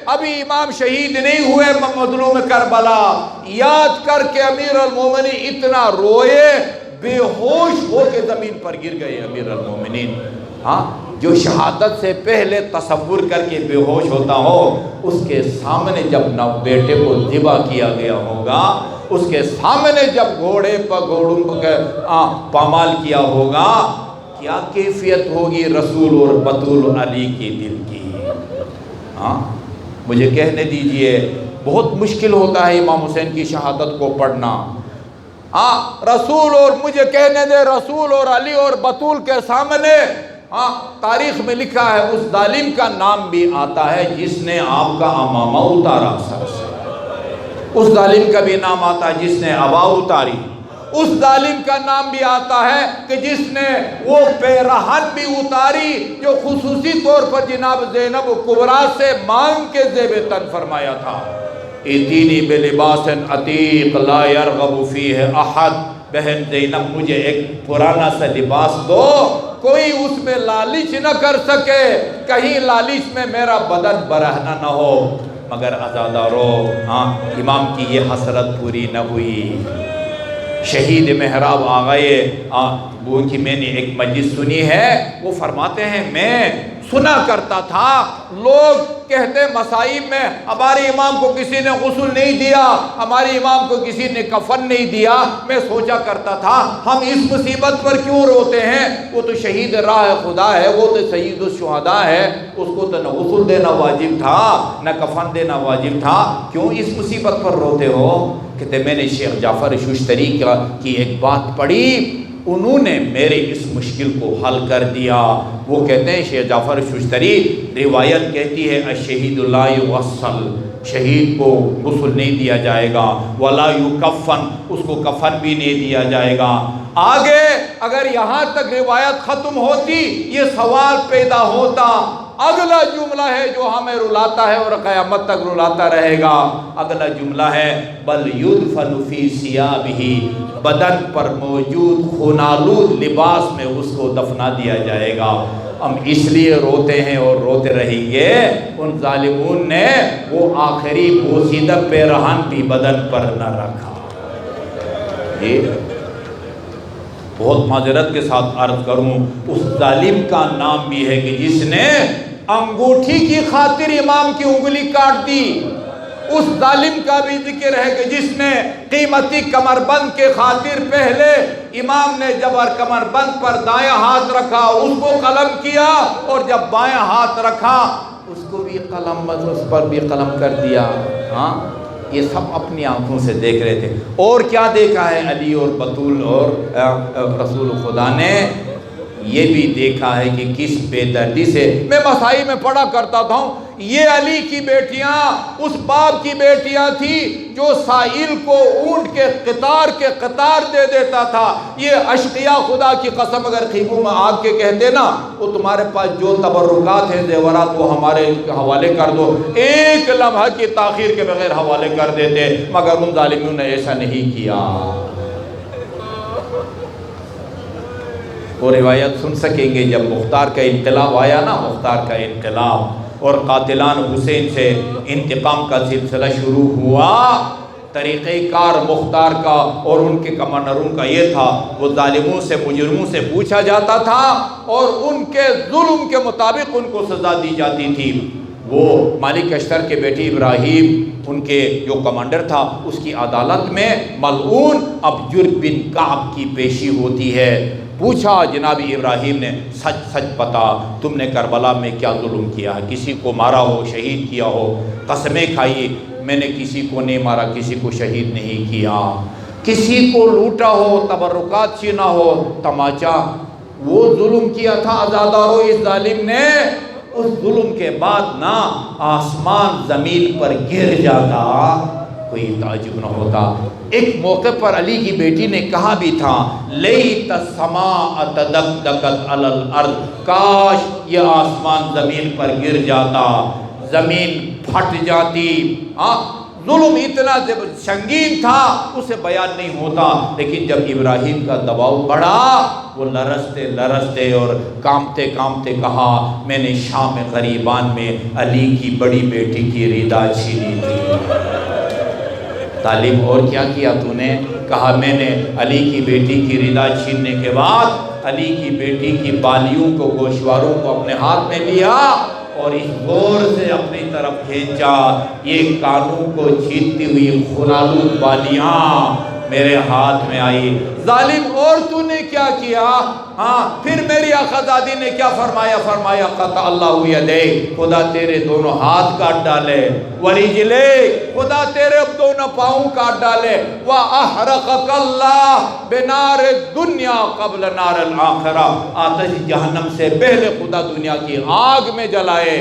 ابھی امام شہید نہیں ہوئے مظلوم کربلا، یاد کر کے امیر المومنین اتنا روئے، بے ہوش ہو کے زمین پر گر گئے امیر المومنین۔ جو شہادت سے پہلے تصور کر کے بے ہوش ہوتا ہو، اس کے سامنے جب بیٹے کو ذبح کیا گیا ہوگا، اس کے سامنے جب گھوڑوں پامال کیا ہوگا، کیا کیفیت ہوگی رسول اور بطول علی کی دل کی؟ مجھے کہنے دیجئے بہت مشکل ہوتا ہے امام حسین کی شہادت کو پڑھنا۔ رسول اور مجھے کہنے دے رسول اور علی اور بطول کے سامنے تاریخ میں لکھا ہے اس ظالم کا نام بھی آتا ہے جس نے آپ کا امامہ اتارا سر سے، اس ظالم کا بھی نام آتا ہے جس نے عبا اتاری، اس ظالم کا نام بھی آتا ہے کہ جس نے وہ پیرہن بھی اتاری جو خصوصی طور پر جناب زینب کبریٰ سے مانگ کے زیب تن فرمایا تھا۔ ایتینی بلباس عتیق لا یرغب فیہ احد، بہن زینب مجھے ایک پرانا سا لباس دو، کوئی اس میں لالچ نہ کر سکے، کہیں لالچ میں میرا بدن برہنہ نہ ہو۔ مگر عزادارو امام کی یہ حسرت پوری نہ ہوئی، شہید محراب آ گئے۔ وہ کہ میں نے ایک مجلس سنی ہے، وہ فرماتے ہیں میں سنا کرتا تھا لوگ کہتے مصائب میں ہمارے امام کو کسی نے غسل نہیں دیا، ہمارے امام کو کسی نے کفن نہیں دیا۔ میں سوچا کرتا تھا ہم اس مصیبت پر کیوں روتے ہیں؟ وہ تو شہید راہ خدا ہے، وہ تو سید الشہداء ہے، اس کو تو نہ غسل دینا واجب تھا نہ کفن دینا واجب تھا، کیوں اس مصیبت پر روتے ہو؟ کہتے میں نے شیخ جعفر ششتری کی ایک بات پڑھی، انہوں نے میرے اس مشکل کو حل کر دیا۔ وہ کہتے ہیں شیخ جعفر ششتری، روایت کہتی ہے الشہید لا یغسل، شہید کو غسل نہیں دیا جائے گا، ولا یکفن، اس کو کفن بھی نہیں دیا جائے گا۔ آگے اگر یہاں تک روایت ختم ہوتی یہ سوال پیدا ہوتا، اگلا جملہ ہے جو ہمیں رلاتا ہے اور قیامت تک رلاتا رہے گا۔ اگلا جملہ ہے بل یدفن فی ثیابہ، بدن پر موجود خونالود لباس میں اس کو دفنا دیا جائے گا۔ ہم اس لیے روتے ہیں اور روتے رہیں گے، ان ظالمون نے وہ آخری بوسیدہ پیرہن بھی بدن پر نہ رکھا۔ یہ بہت معذرت کے ساتھ عرض کروں، اس ظالم کا نام بھی ہے کہ جس نے انگوٹھی کی خاطر امام کی انگلی کاٹ دی۔ اس ظالم کا بھی ذکر ہے کہ جس نے قیمتی کمر بند کے خاطر پہلے امام نے جب کمر بند پر دائیں ہاتھ رکھا اس کو قلم کیا، اور جب بائیں ہاتھ رکھا اس کو بھی قلم، اس پر بھی قلم کر دیا۔ ہاں، یہ سب اپنی آنکھوں سے دیکھ رہے تھے۔ اور کیا دیکھا ہے علی اور بطول اور رسول خدا نے؟ یہ بھی دیکھا ہے کہ کس بے دردی سے، میں مسائی میں پڑھا کرتا تھا، یہ علی کی بیٹیاں اس باپ کی بیٹیاں تھی جو سائل کو اونٹ کے قطار دے دیتا تھا۔ یہ اشقیاء خدا کی قسم اگر خیموں میں آگ کے کہتے نا، وہ تمہارے پاس جو تبرکات ہیں زیورات وہ ہمارے حوالے کر دو، ایک لمحہ کی تاخیر کے بغیر حوالے کر دیتے، مگر ان ظالموں نے ایسا نہیں کیا۔ وہ روایت سن سکیں گے جب مختار کا انقلاب آیا نا، مختار کا انقلاب اور قاتلان حسین سے انتقام کا سلسلہ شروع ہوا۔ طریقہ کار مختار کا اور ان کے کمانڈروں کا یہ تھا، وہ ظالموں سے مجرموں سے پوچھا جاتا تھا اور ان کے ظلم کے مطابق ان کو سزا دی جاتی تھی۔ وہ مالک اشتر کے بیٹی ابراہیم، ان کے جو کمانڈر تھا، اس کی عدالت میں ملعون ابجر بن کعب کی پیشی ہوتی ہے۔ پوچھا جناب ابراہیم نے، سچ سچ بتا، تم نے کربلا میں کیا ظلم کیا ہے؟ کسی کو مارا ہو، شہید کیا ہو؟ قسمیں کھائی، میں نے کسی کو نہیں مارا، کسی کو شہید نہیں کیا، کسی کو لوٹا ہو، تبرکات چھینا ہو، تماچا وہ ظلم کیا تھا عزادارو اس ظالم نے۔ اس ظلم کے بعد نہ آسمان زمین پر گر جاتا، کوئی تعجب نہ ہوتا۔ ایک موقع پر علی کی بیٹی نے کہا بھی تھا، لیت السماء تدکدکت علی الارض، کاش یہ آسمان زمین پر گر جاتا، زمین پھٹ جاتی۔ ظلم اتنا سنگین تھا اسے بیان نہیں ہوتا، لیکن جب ابراہیم کا دباؤ بڑھا، وہ لرزتے لرزتے اور کامتے کامتے کہا، میں نے شام غریبان میں علی کی بڑی بیٹی کی ردا چھینی تھی۔ تعلیم اور کیا کیا تو نے؟ کہا میں نے علی کی بیٹی کی ردا چھیننے کے بعد علی کی بیٹی کی بالیوں کو، گوشواروں کو اپنے ہاتھ میں لیا اور اس زور سے اپنی طرف کھینچا، یہ کانوں کو چھینتی ہوئی خونالود بالیاں میرے ہاتھ میں آئی۔ ظالم اور تو نے کیا کیا؟ پھر میری آقازادی نے کیا فرمایا؟ فرمایا قطع اللہ یدیک، خدا تیرے دونوں ہاتھ کاٹ ڈالے، ورجلیک، خدا تیرے دونوں پاؤں کاٹ ڈالے، وَأَحْرَقَكَ اللَّهُ بِنَارِ الدُّنْيَا قَبْلَ نَارِ الْآخِرَةِ، آتش جہنم سے پہلے خدا دنیا کی آگ میں جلائے،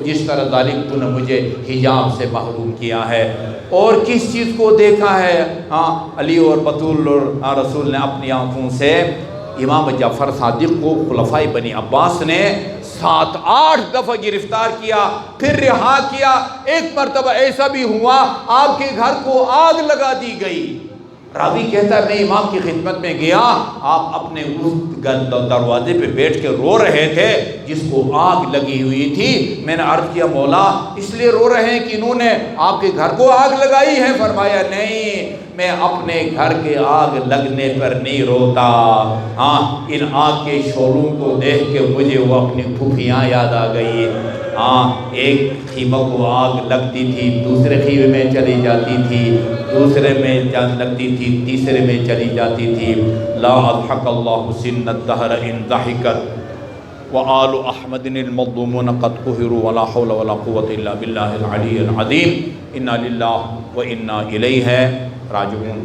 جس طرح ظالم تو نے مجھے حجاب سے محروم کیا ہے۔ اور کس چیز کو دیکھا ہے؟ علی اور بطول اور رسول نے اپنی آنکھوں سے امام جعفر صادق کو خلفائے بنی عباس نے 7-8 دفعہ گرفتار کیا، پھر رہا کیا۔ ایک مرتبہ ایسا بھی ہوا آپ کے گھر کو آگ لگا دی گئی۔ راوی کہتا ہے میں امام کی خدمت میں گیا، آپ اپنے اس دروازے پہ بیٹھ کے رو رہے تھے جس کو آگ لگی ہوئی تھی۔ میں نے عرض کیا مولا اس لیے رو رہے ہیں کہ انہوں نے آپ کے گھر کو آگ لگائی ہے؟ فرمایا نہیں، میں اپنے گھر کے آگ لگنے پر نہیں روتا، ان آگ کے شعلوں کو دیکھ کے مجھے وہ اپنی پھوپھیاں یاد آ گئی۔ ایک خیمہ کو آگ لگتی تھی، دوسرے خیمے میں چلی جاتی تھی، دوسرے میں لگتی تھی، تیسرے میں چلی جاتی تھی۔ لا اضحک اللہ سن الدہر ان ضحکت وآل احمد المظلومون قد قہروا ولا حول ولا قوة الا باللہ العلی العظیم۔ انا للہ و انا الیہ راجعون۔